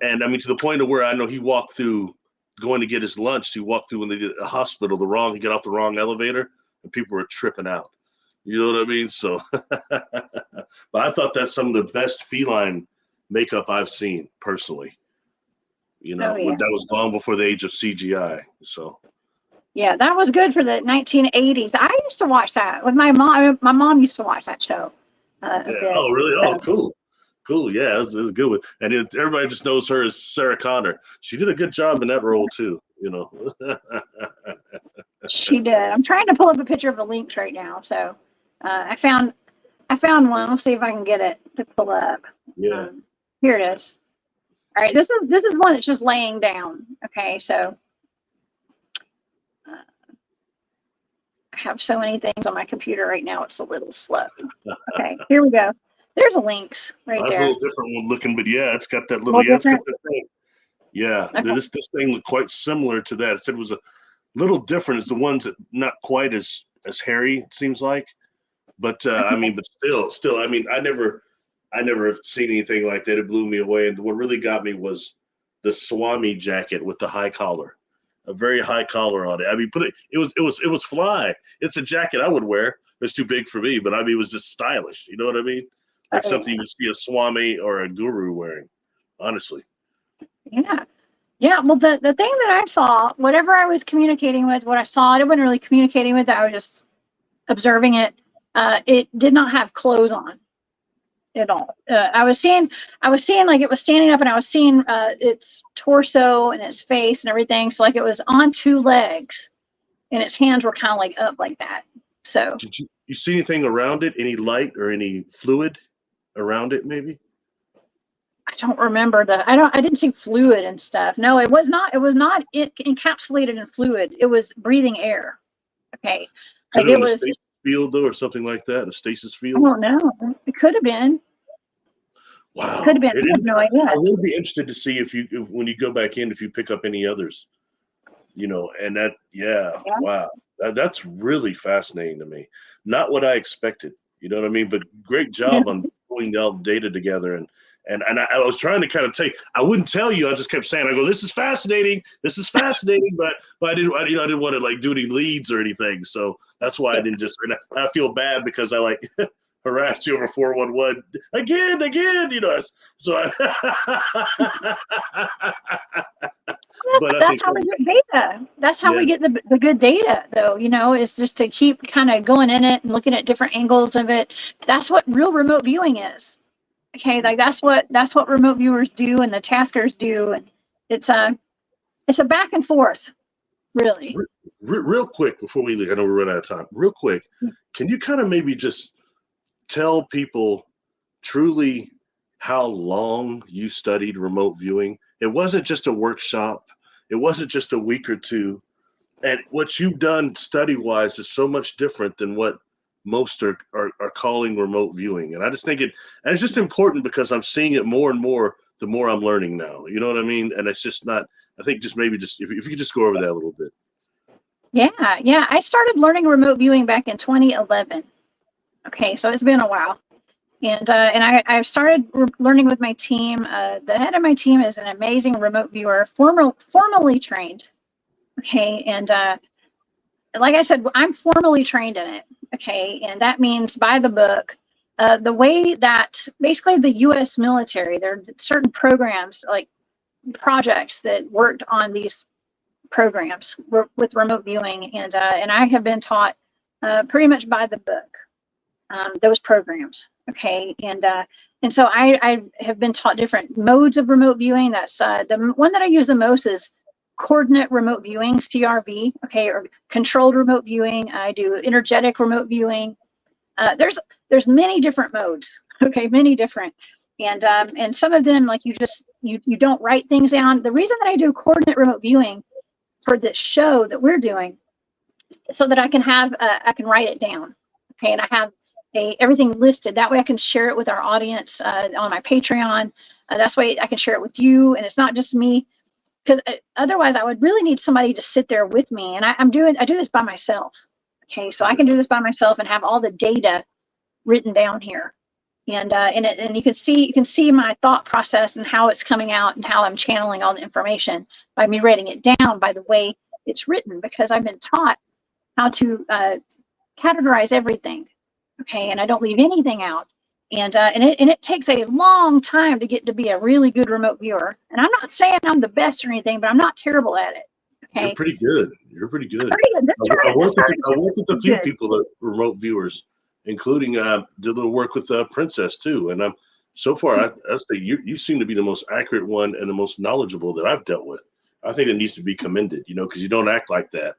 And I mean, to the point of where I know he walked through going to get his lunch. He walked through when they did a hospital, he got off the wrong elevator and people were tripping out. You know what I mean? So, but I thought that's some of the best feline makeup I've seen personally. That was long before the age of CGI. So, yeah, that was good for the 1980s. I used to watch that with my mom. My mom used to watch that show. Oh, really? So. Oh, cool. Yeah, it was a good one. And everybody just knows her as Sarah Connor. She did a good job in that role too. She did. I'm trying to pull up a picture of a lynx right now. So. I found one. Let's see if I can get it to pull up. Yeah. Here it is. All right. This is one that's just laying down. Okay. So I have so many things on my computer right now. It's a little slow. Okay. Here we go. There's a lynx right there. That's a little different one looking, but yeah, it's got that little. Yeah, it's got that thing. Yeah. Okay. This thing looked quite similar to that. It said it was a little different. It's the ones that not quite as hairy. It seems like. But I mean, but still, I mean, I never have seen anything like that. It blew me away. And what really got me was the Swami jacket with the high collar, a very high collar on it. I mean, it was fly. It's a jacket I would wear. It's too big for me, but I mean, it was just stylish. You know what I mean? Like something you would see a Swami or a guru wearing, honestly. Yeah. Yeah. Well, the thing that I saw, whatever I was communicating with, what I saw, I wasn't really communicating with it. I was just observing it. It did not have clothes on at all. I was seeing like it was standing up, and I was seeing its torso and its face and everything. So like it was on two legs, and its hands were kind of like up like that. So Did you see anything around it? Any light or any fluid around it, maybe? I don't remember I didn't see fluid and stuff. No, it was not encapsulated in fluid. It was breathing air. Okay. Could Like it it was a was, stasis field though, or something like that? A stasis I field? don't know. It could have been. Could have Wow. been. I have no idea. I would be interested to see if when you go back in, if you pick up any others, you know, and Yeah. wow. That's really fascinating to me. Not what I expected, you know what I mean? But great job on pulling all the data together. And I was trying to kind of I wouldn't tell you. I just kept saying, I go, this is fascinating. This is fascinating. But I didn't want to like do any leads or anything. So that's why I didn't just, and I feel bad because I like harassed you over 411 again, you know. So but That's how we get data. That's how we get the good data, though, you know, is just to keep kind of going in it and looking at different angles of it. That's what real remote viewing is. Okay, like that's what remote viewers do and the taskers do, and it's a back and forth, really. Real quick before we leave, I know we're running out of time. Real quick, can you kind of maybe just tell people truly how long you studied remote viewing? It wasn't just a workshop. It wasn't just a week or two. And what you've done study-wise is so much different than what most are calling remote viewing. And I just think and it's just important because I'm seeing it more and more the more I'm learning now. You know what I mean? And it's just not, I think just maybe just if you could just go over that a little bit. Yeah. I started learning remote viewing back in 2011. Okay, so it's been a while. And I've started learning with my team. The head of my team is an amazing remote viewer, formally trained. Okay, and like I said, I'm formally trained in it. Okay, and that means by the book. The way that basically the U.S. military, there are certain programs, like projects that worked on these programs with remote viewing, and I have been taught pretty much by the book. Those programs. Okay. And so I have been taught different modes of remote viewing. That's the one that I use the most is coordinate remote viewing, CRV. Okay. Or controlled remote viewing. I do energetic remote viewing. There's many different modes. Okay. Many different. And some of them, like you don't write things down. The reason that I do coordinate remote viewing for this show that we're doing, so that I can write it down. Okay. And I have everything listed. That way I can share it with our audience on my Patreon. That's why I can share it with you. And it's not just me, because otherwise I would really need somebody to sit there with me. And I do this by myself. Okay. So I can do this by myself and have all the data written down here. And you can see my thought process and how it's coming out and how I'm channeling all the information by me writing it down by the way it's written, because I've been taught how to categorize everything. Okay, and I don't leave anything out. And it takes a long time to get to be a really good remote viewer. And I'm not saying I'm the best or anything, but I'm not terrible at it. Okay, You're pretty good. Pretty good. I work with a few people that are remote viewers, including did a little work with Princess too. And so far, I say you seem to be the most accurate one and the most knowledgeable that I've dealt with. I think it needs to be commended, you know, because you don't act like that.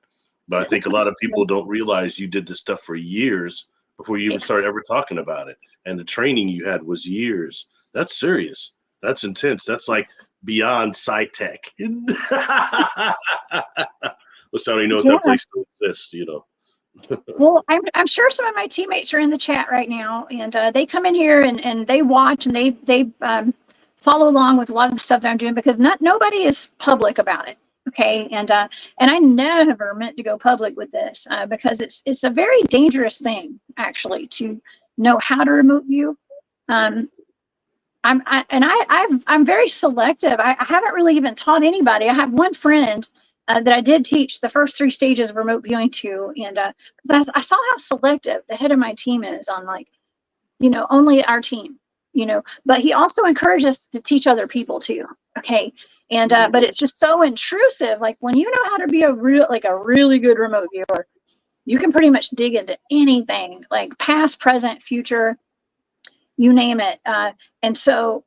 But I think a lot of people don't realize you did this stuff for years before you even started ever talking about it. And the training you had was years. That's serious. That's intense. That's like beyond sci-tech. Which I don't even know if that place still exists, you know. Well, I'm sure some of my teammates are in the chat right now, and they come in here and they watch and they follow along with a lot of the stuff that I'm doing, because nobody is public about it. Okay, and I never meant to go public with this because it's a very dangerous thing actually to know how to remote view. I'm very selective. I haven't really even taught anybody. I have one friend that I did teach the first 3 stages of remote viewing to, and because I saw how selective the head of my team is on, like, only our team, but he also encouraged us to teach other people too. Okay. And, but it's just so intrusive. Like when you know how to be a really good remote viewer, you can pretty much dig into anything, like past, present, future, you name it. And so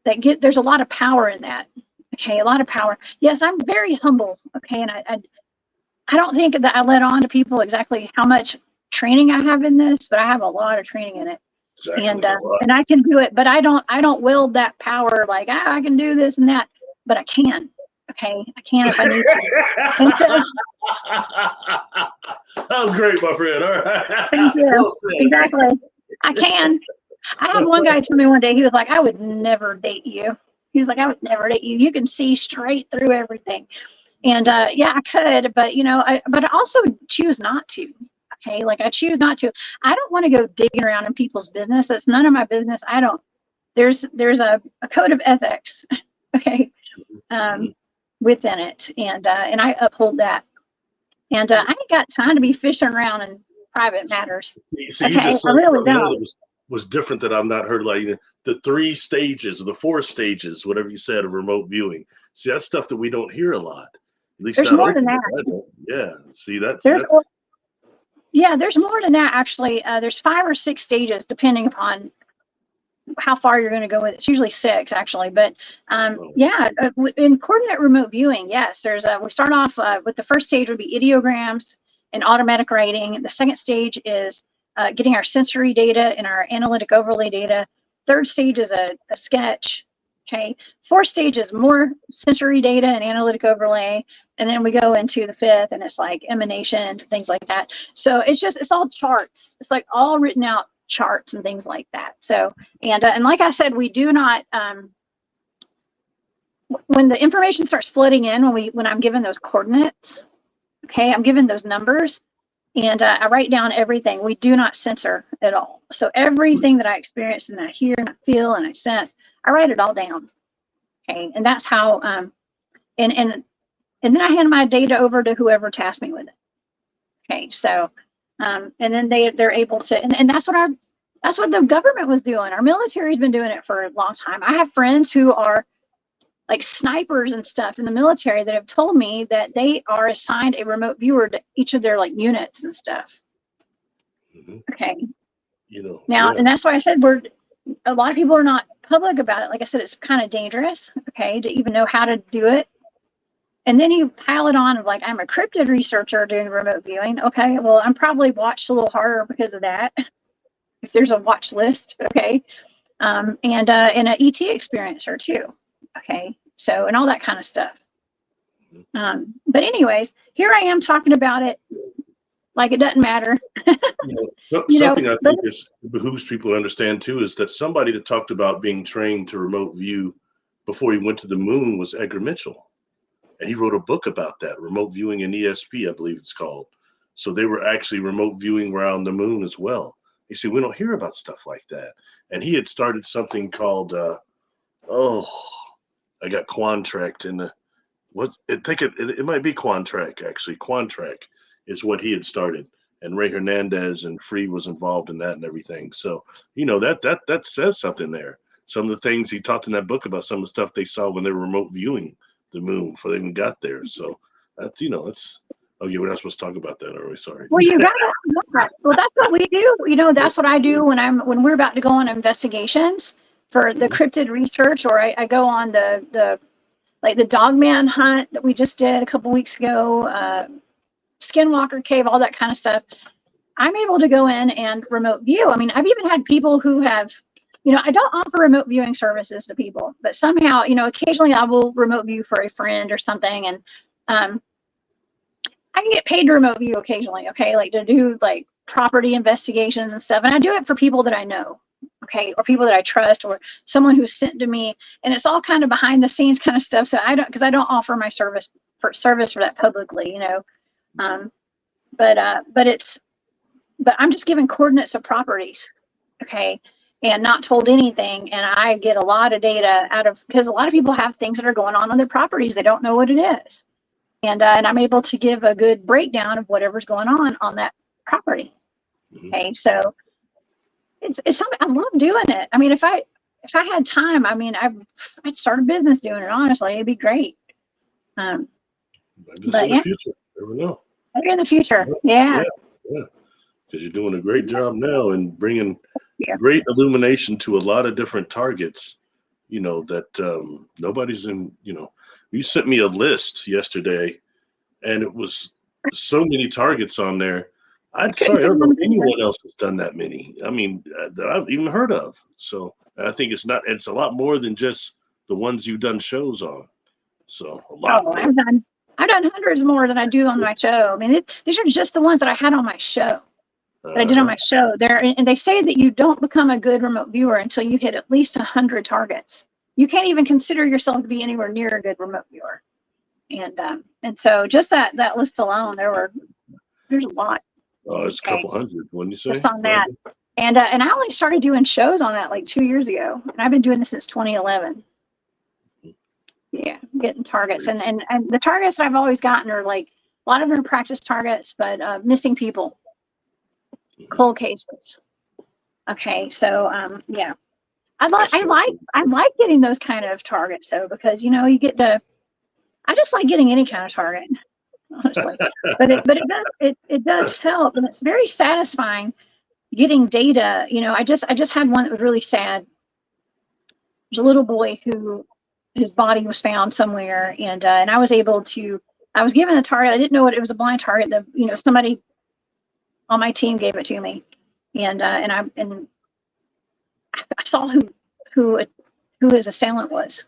there's a lot of power in that. Okay. A lot of power. Yes. I'm very humble. Okay. And I don't think that I let on to people exactly how much training I have in this, but I have a lot of training in it. Exactly. And I can do it, but I don't wield that power like, I can do this and that, but I can. Okay, I can if I need to. And so, that was great, my friend. All right. Thank you. Well, exactly. I can. I had one guy tell me one day, he was like, I would never date you. He was like, I would never date you. You can see straight through everything. And yeah, I could, but but I also choose not to. Okay, like I choose not to. I don't want to go digging around in people's business. That's none of my business. I don't. There's a code of ethics, okay, within it, and I uphold that. And I ain't got time to be fishing around in private matters. So you just said I really don't. Was different that I've not heard, like the 3 stages or the 4 stages, whatever you said, of remote viewing. See, that's stuff that we don't hear a lot. At least there's more than that. Yeah. See, that's yeah, there's more than that, actually. There's 5 or 6 stages, depending upon how far you're going to go with it. It's usually 6, actually. But yeah, in coordinate remote viewing, yes, there's we start off with the first stage would be ideograms and automatic writing. The second stage is getting our sensory data and our analytic overlay data. Third stage is a sketch. Okay, 4th stage is more sensory data and analytic overlay, and then we go into the 5th, and it's like emanation, things like that. So it's all charts. It's like all written out charts and things like that. So and like I said, we do not when the information starts flooding in, when I'm given those coordinates, okay, I'm given those numbers, and I write down everything. We do not censor at all. So everything that I experience and I hear and I feel and I sense, I write it all down. Okay, and that's how and then I hand my data over to whoever tasked me with it. Okay, so and then they're able to, and that's what the government was doing. Our military's been doing it for a long time. I have friends who are like snipers and stuff in the military that have told me that they are assigned a remote viewer to each of their like units and stuff. Okay. Now, and that's why I said a lot of people are not public about it. Like I said, it's kind of dangerous, okay, to even know how to do it. And then you pile it on of like, I'm a cryptid researcher doing remote viewing. Okay, well, I'm probably watched a little harder because of that. If there's a watch list, okay. And an ET experiencer too. Okay, so, and all that kind of stuff. But anyways, here I am talking about it like it doesn't matter. Something I think behooves people to understand too is that somebody that talked about being trained to remote view before he went to the moon was Edgar Mitchell. And he wrote a book about that, remote viewing in ESP, I believe it's called. So they were actually remote viewing around the moon as well. You see, we don't hear about stuff like that. And he had started something called, I got Quantrack in the, it might be Quantrack, actually. Quantrack is what he had started. And Ray Hernandez and Free was involved in that and everything. So, that says something there. Some of the things he talked in that book about some of the stuff they saw when they were remote viewing the moon before they even got there. So that's, oh yeah, we're not supposed to talk about that, are we? Sorry. Well, you got well, that's what we do. That's what I do when we're about to go on investigations for the cryptid research, or I go on the Dogman hunt that we just did a couple weeks ago, Skinwalker Cave, all that kind of stuff. I'm able to go in and remote view. I mean, I've even had people who have, I don't offer remote viewing services to people, but somehow, occasionally I will remote view for a friend or something. And I can get paid to remote view occasionally, okay, like to do like property investigations and stuff. And I do it for people that I know, okay, or people that I trust, or someone who's sent to me. And it's all kind of behind the scenes kind of stuff. So because I don't offer my service for service for that publicly, you know. But I'm just given coordinates of properties, okay, and not told anything. And I get a lot of data out of, because a lot of people have things that are going on their properties. They don't know what it is. And I'm able to give a good breakdown of whatever's going on that property. Okay, so it's something I love doing it. I mean, if I had time, I mean, I'd start a business doing it. Honestly, it'd be great. Maybe But in the future, never know. Maybe in the future, yeah. Because you're doing a great job now and bringing great illumination to a lot of different targets. You know that nobody's in. You know, you sent me a list yesterday, and it was so many targets on there. I don't know if anyone else has done that many. I mean, that I've even heard of. So I think it's a lot more than just the ones you've done shows on. So a lot. Oh, I've done hundreds more than I do on my show. I mean, these are just the ones that I had on my show. That I did on my show. And they say that you don't become a good remote viewer until you hit at least 100 targets. You can't even consider yourself to be anywhere near a good remote viewer. And so just that list alone, there's a lot. Oh, it's a couple hundred, wouldn't you say? Just on that. And I only started doing shows on that like 2 years ago. And I've been doing this since 2011. Yeah, getting targets. And the targets that I've always gotten are like, a lot of them are practice targets, but missing people. Cold cases. Okay, so yeah, I like getting those kind of targets though, because you know I just like getting any kind of target, honestly. but it does help, and it's very satisfying getting data. You know, I just had one that was really sad. There's a little boy whose body was found somewhere, and I was given a target. I didn't know it was a blind target. Somebody on my team gave it to me, and I saw who his assailant was.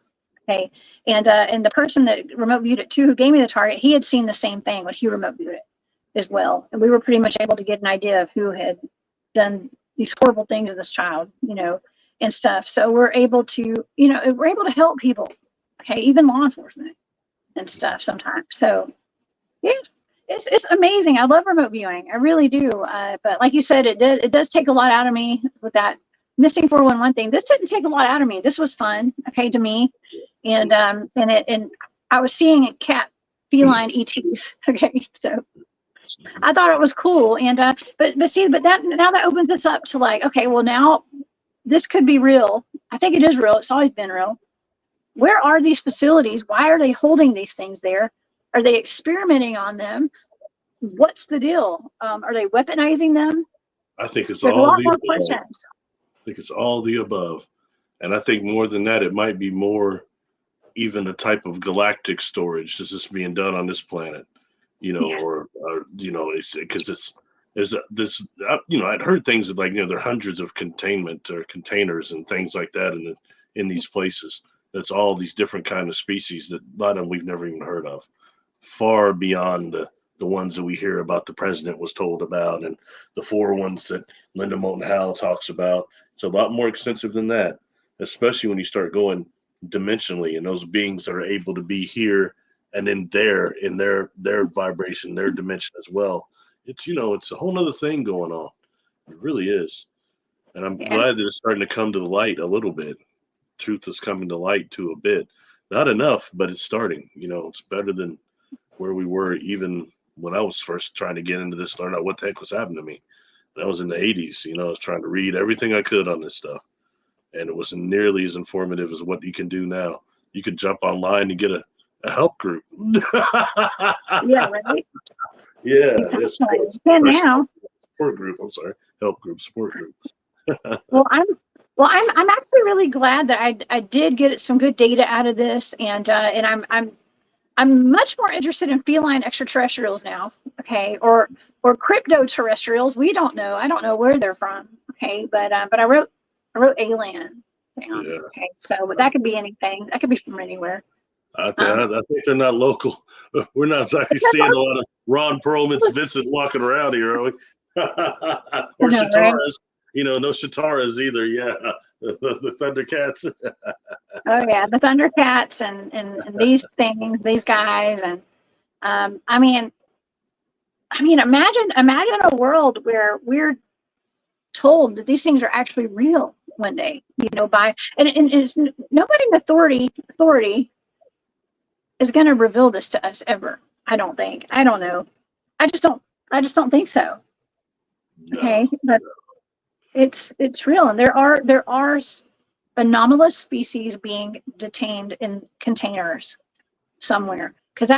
Okay, and the person that remote viewed it too, who gave me the target, he had seen the same thing when he remote viewed it as well, and we were pretty much able to get an idea of who had done these horrible things to this child, and stuff. So we're able to help people, okay, even law enforcement and stuff sometimes. So yeah. It's amazing. I love remote viewing. I really do. But like you said, it does take a lot out of me with that missing 411 thing. This didn't take a lot out of me. This was fun, okay, to me. And I was seeing feline ETs. Okay, so I thought it was cool. And but that opens us up to like, okay, well now this could be real. I think it is real. It's always been real. Where are these facilities? Why are they holding these things there? Are they experimenting on them? What's the deal? Are they weaponizing them? I think it's all the above. I think it's all the above. And I think more than that, it might be more even a type of galactic storage that's just being done on this planet, or it's because I'd heard things like, there are hundreds of containment or containers and things like that in these places. That's all these different kind of species that a lot of them we've never even heard of. Far beyond the ones that we hear about the president was told about and the 4 ones that Linda Moulton Howe talks about. It's a lot more extensive than that, especially when you start going dimensionally and those beings that are able to be here and then there in their vibration, their dimension as well. It's, it's a whole nother thing going on. It really is. And I'm glad that it's starting to come to the light a little bit. Truth is coming to light too a bit. Not enough, but it's starting. It's better than where we were even when I was first trying to get into this, learn out what the heck was happening to me. That was in the 80s. I was trying to read everything I could on this stuff. And it wasn't nearly as informative as what you can do now. You can jump online and get a help group. Yeah, right? Yeah. Exactly. Now. Support group. I'm sorry. Help group, support group. Well, I'm actually really glad that I did get some good data out of this, and I'm much more interested in feline extraterrestrials now, okay, or cryptoterrestrials. We don't know. I don't know where they're from, okay, but I wrote alien down, okay. So but that could be anything. That could be from anywhere. I think they're not local. We're not exactly seeing a lot of Ron Perlman's Vincent walking around here, are we? Or Shataras. Right? No Shataras either. Yeah, the Thundercats. Oh yeah, the Thundercats and these things, these guys, and I mean, imagine a world where we're told that these things are actually real one day, and it's nobody in authority is going to reveal this to us ever. I don't think. I don't know. I just don't think so. Okay, but it's real, and there are anomalous species being detained in containers somewhere, because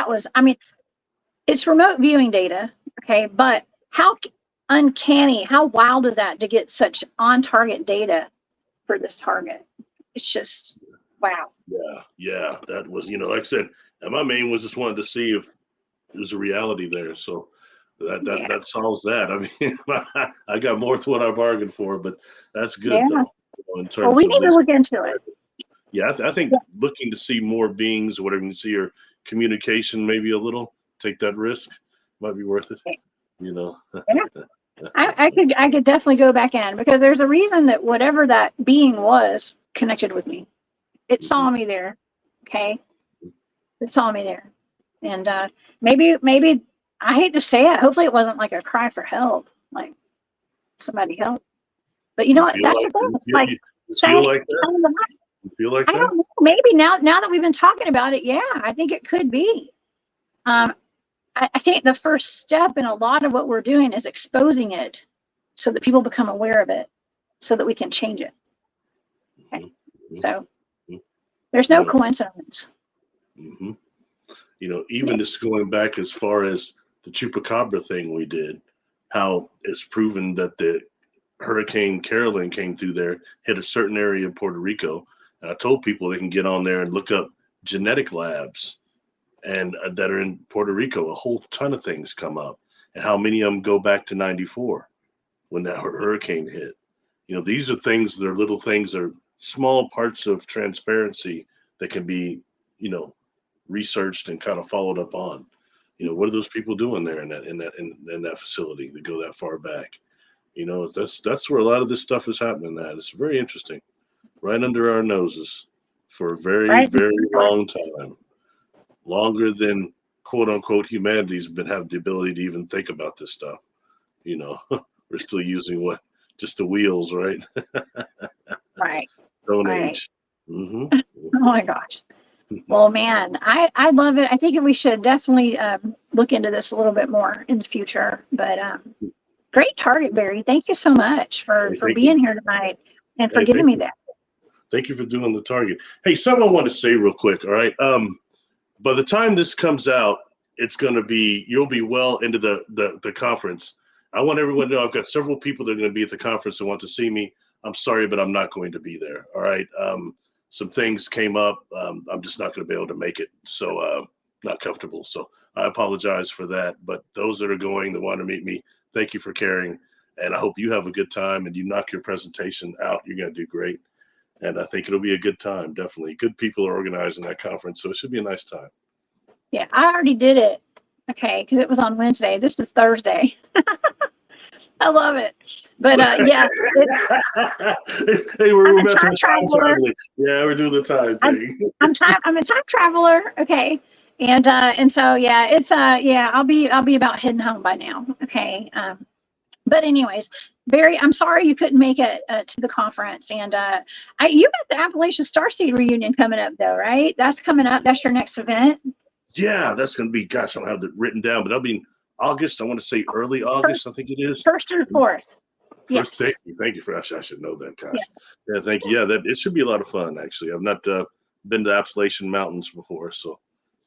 it's remote viewing data. Okay, but how uncanny, how wild is that to get such on target data for this target? It's just wow. Yeah, that was, like I said, and my main was just wanted to see if there's a reality there. So that solves that. I mean, I got more than what I bargained for, but that's good though. In terms we of need to look into it. Yeah, I think looking to see more beings or whatever, you can see your communication maybe a little, take that risk, might be worth it. I could definitely go back in, because there's a reason that whatever that being was connected with me. It saw me there. Okay. It saw me there. And maybe I hate to say it, hopefully it wasn't like a cry for help, like somebody help. But you know what? That's the thing. It's like feel like that? You feel like that? I don't know. Maybe now that we've been talking about it, yeah, I think it could be. I think the first step in a lot of what we're doing is exposing it so that people become aware of it, so that we can change it. Okay. So there's no coincidence. Even just going back as far as the chupacabra thing we did, how it's proven that the Hurricane Carolyn came through there, hit a certain area of Puerto Rico. And I told people they can get on there and look up genetic labs and that are in Puerto Rico. A whole ton of things come up, and how many of them go back to 94 when that hurricane hit. These are things that are little things, are small parts of transparency that can be, researched and kind of followed up on. What are those people doing there in that facility that go that far back? That's where a lot of this stuff is happening. It's very interesting, right under our noses for a very, very long time, longer than quote unquote humanity's have the ability to even think about this stuff. We're still using just the wheels, right? Right. Stone Age. Oh my gosh. Well, man, I love it. I think we should definitely look into this a little bit more in the future. But great target, Barry. Thank you so much for being here tonight and for giving me that. Thank you for doing the target. Hey, something I want to say real quick. All right. By the time this comes out, you'll be well into the conference. I want everyone to know I've got several people that are going to be at the conference that want to see me. I'm sorry, but I'm not going to be there. All right. Some things came up. I'm just not going to be able to make it. So not comfortable. So I apologize for that. But those that are going, that want to meet me, thank you for caring. And I hope you have a good time and you knock your presentation out. You're going to do great. And I think it'll be a good time. Definitely. Good people are organizing that conference. So it should be a nice time. Yeah, I already did it. Okay. Because it was on Wednesday. This is Thursday. I love it. But yes. Hey, we're messing with time traveling. Yeah, we're doing the time thing. I'm a time traveler. Okay. And so yeah, it's I'll be about heading home by now. Okay. But anyways, Barry, I'm sorry you couldn't make it to the conference. And you got the Appalachian Starseed reunion coming up though, right? That's coming up. That's your next event. Yeah, that's going to be, gosh, I don't have it written down, but that'll be in August. I want to say early August, I think it is. 1st or 4th. Yes. Thank you for that. I should know that. Gosh. Yeah, thank you. Yeah, it should be a lot of fun, actually. I've not been to Appalachian Mountains before, so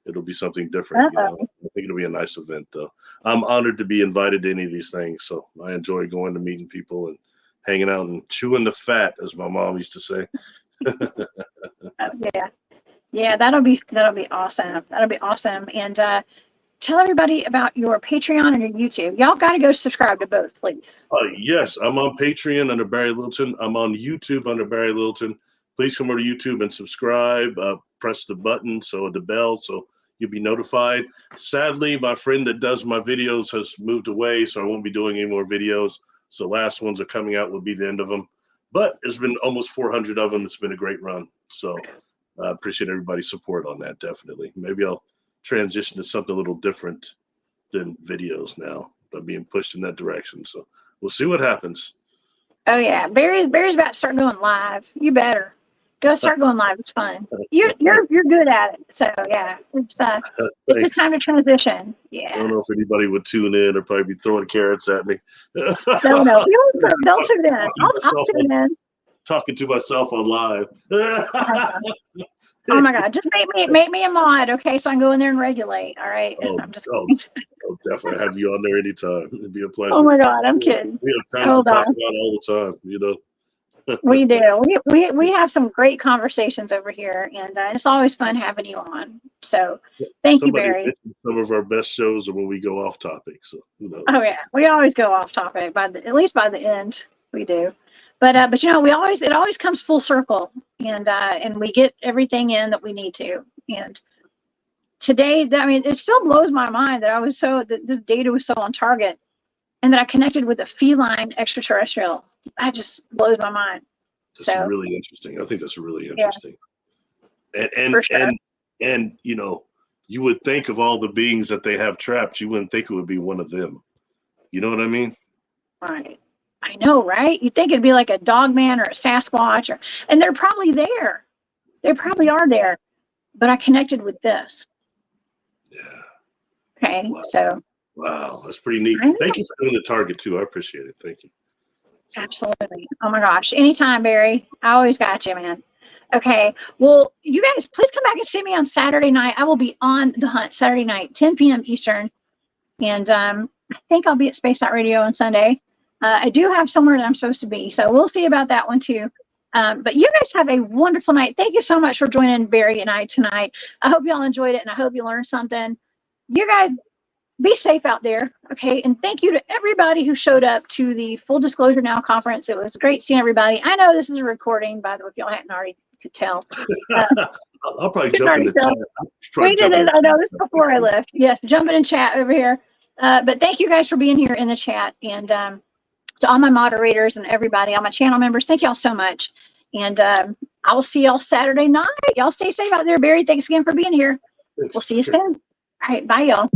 it'll be something different. I think it'll be a nice event, though. I'm honored to be invited to any of these things, so I enjoy going to meeting people and hanging out and chewing the fat, as my mom used to say. Yeah, that'll be awesome. That'll be awesome. And tell everybody about your Patreon and your YouTube. Y'all got to go subscribe to both, please. Yes, I'm on Patreon under Barry Littleton. I'm on YouTube under Barry Littleton. Please come over to YouTube and subscribe. Press the button, the bell, so you'll be notified. Sadly, my friend that does my videos has moved away, so I won't be doing any more videos. So last ones are coming out will be the end of them. But there's been almost 400 of them. It's been a great run. So I appreciate everybody's support on that, definitely. Maybe I'll transition to something a little different than videos now. They're being pushed in that direction. So we'll see what happens. Oh yeah, Barry's about to start going live. You better go start going live. It's fun. You're good at it. So yeah, it's just time to transition. Yeah. I don't know if anybody would tune in or probably be throwing carrots at me. No, they'll tune in. I'll tune in. Talking to myself on live. Oh my God! Just make me a mod, okay? So I can go in there and regulate. All right. I'm just I'll definitely have you on there anytime. It'd be a pleasure. Oh my God, I'm kidding. We have times to talk about all the time, you know. We do. We have some great conversations over here, and it's always fun having you on. So thank you, Barry. Some of our best shows are when we go off topic. So who knows? Oh yeah, we always go off topic at least by the end. We do. But you know, it always comes full circle, and we get everything in that we need to. And today, I mean, it still blows my mind that this data was so on target, and that I connected with a feline extraterrestrial. That just blows my mind. That's really interesting. I think that's really interesting. Yeah. And you know, you would think of all the beings that they have trapped, you wouldn't think it would be one of them. You know what I mean? Right. I know, right? You'd think it'd be like a Dogman or a Sasquatch, and they're probably there. They probably are there. But I connected with this. Yeah. Okay. Wow. So. Wow, that's pretty neat. Thank you for doing the target too. I appreciate it. Thank you. Absolutely. Oh my gosh. Anytime, Barry. I always got you, man. Okay. Well, you guys, please come back and see me on Saturday night. I will be on the hunt Saturday night, 10 p.m. Eastern. And I think I'll be at Space Out Radio on Sunday. I do have somewhere that I'm supposed to be, so we'll see about that one too. But you guys have a wonderful night. Thank you so much for joining Barry and I tonight. I hope y'all enjoyed it, and I hope you learned something. You guys be safe out there, okay? And thank you to everybody who showed up to the Full Disclosure Now conference. It was great seeing everybody. I know this is a recording, by the way, if y'all hadn't already could tell. I'll probably jump in the chat. We did this. I know this before I left. Yes, jumping in chat over here. But thank you guys for being here in the chat, and to all my moderators and everybody, all my channel members, thank y'all so much. And I will see y'all Saturday night. Y'all stay safe out there. Barry, thanks again for being here. We'll see you soon. All right, bye y'all.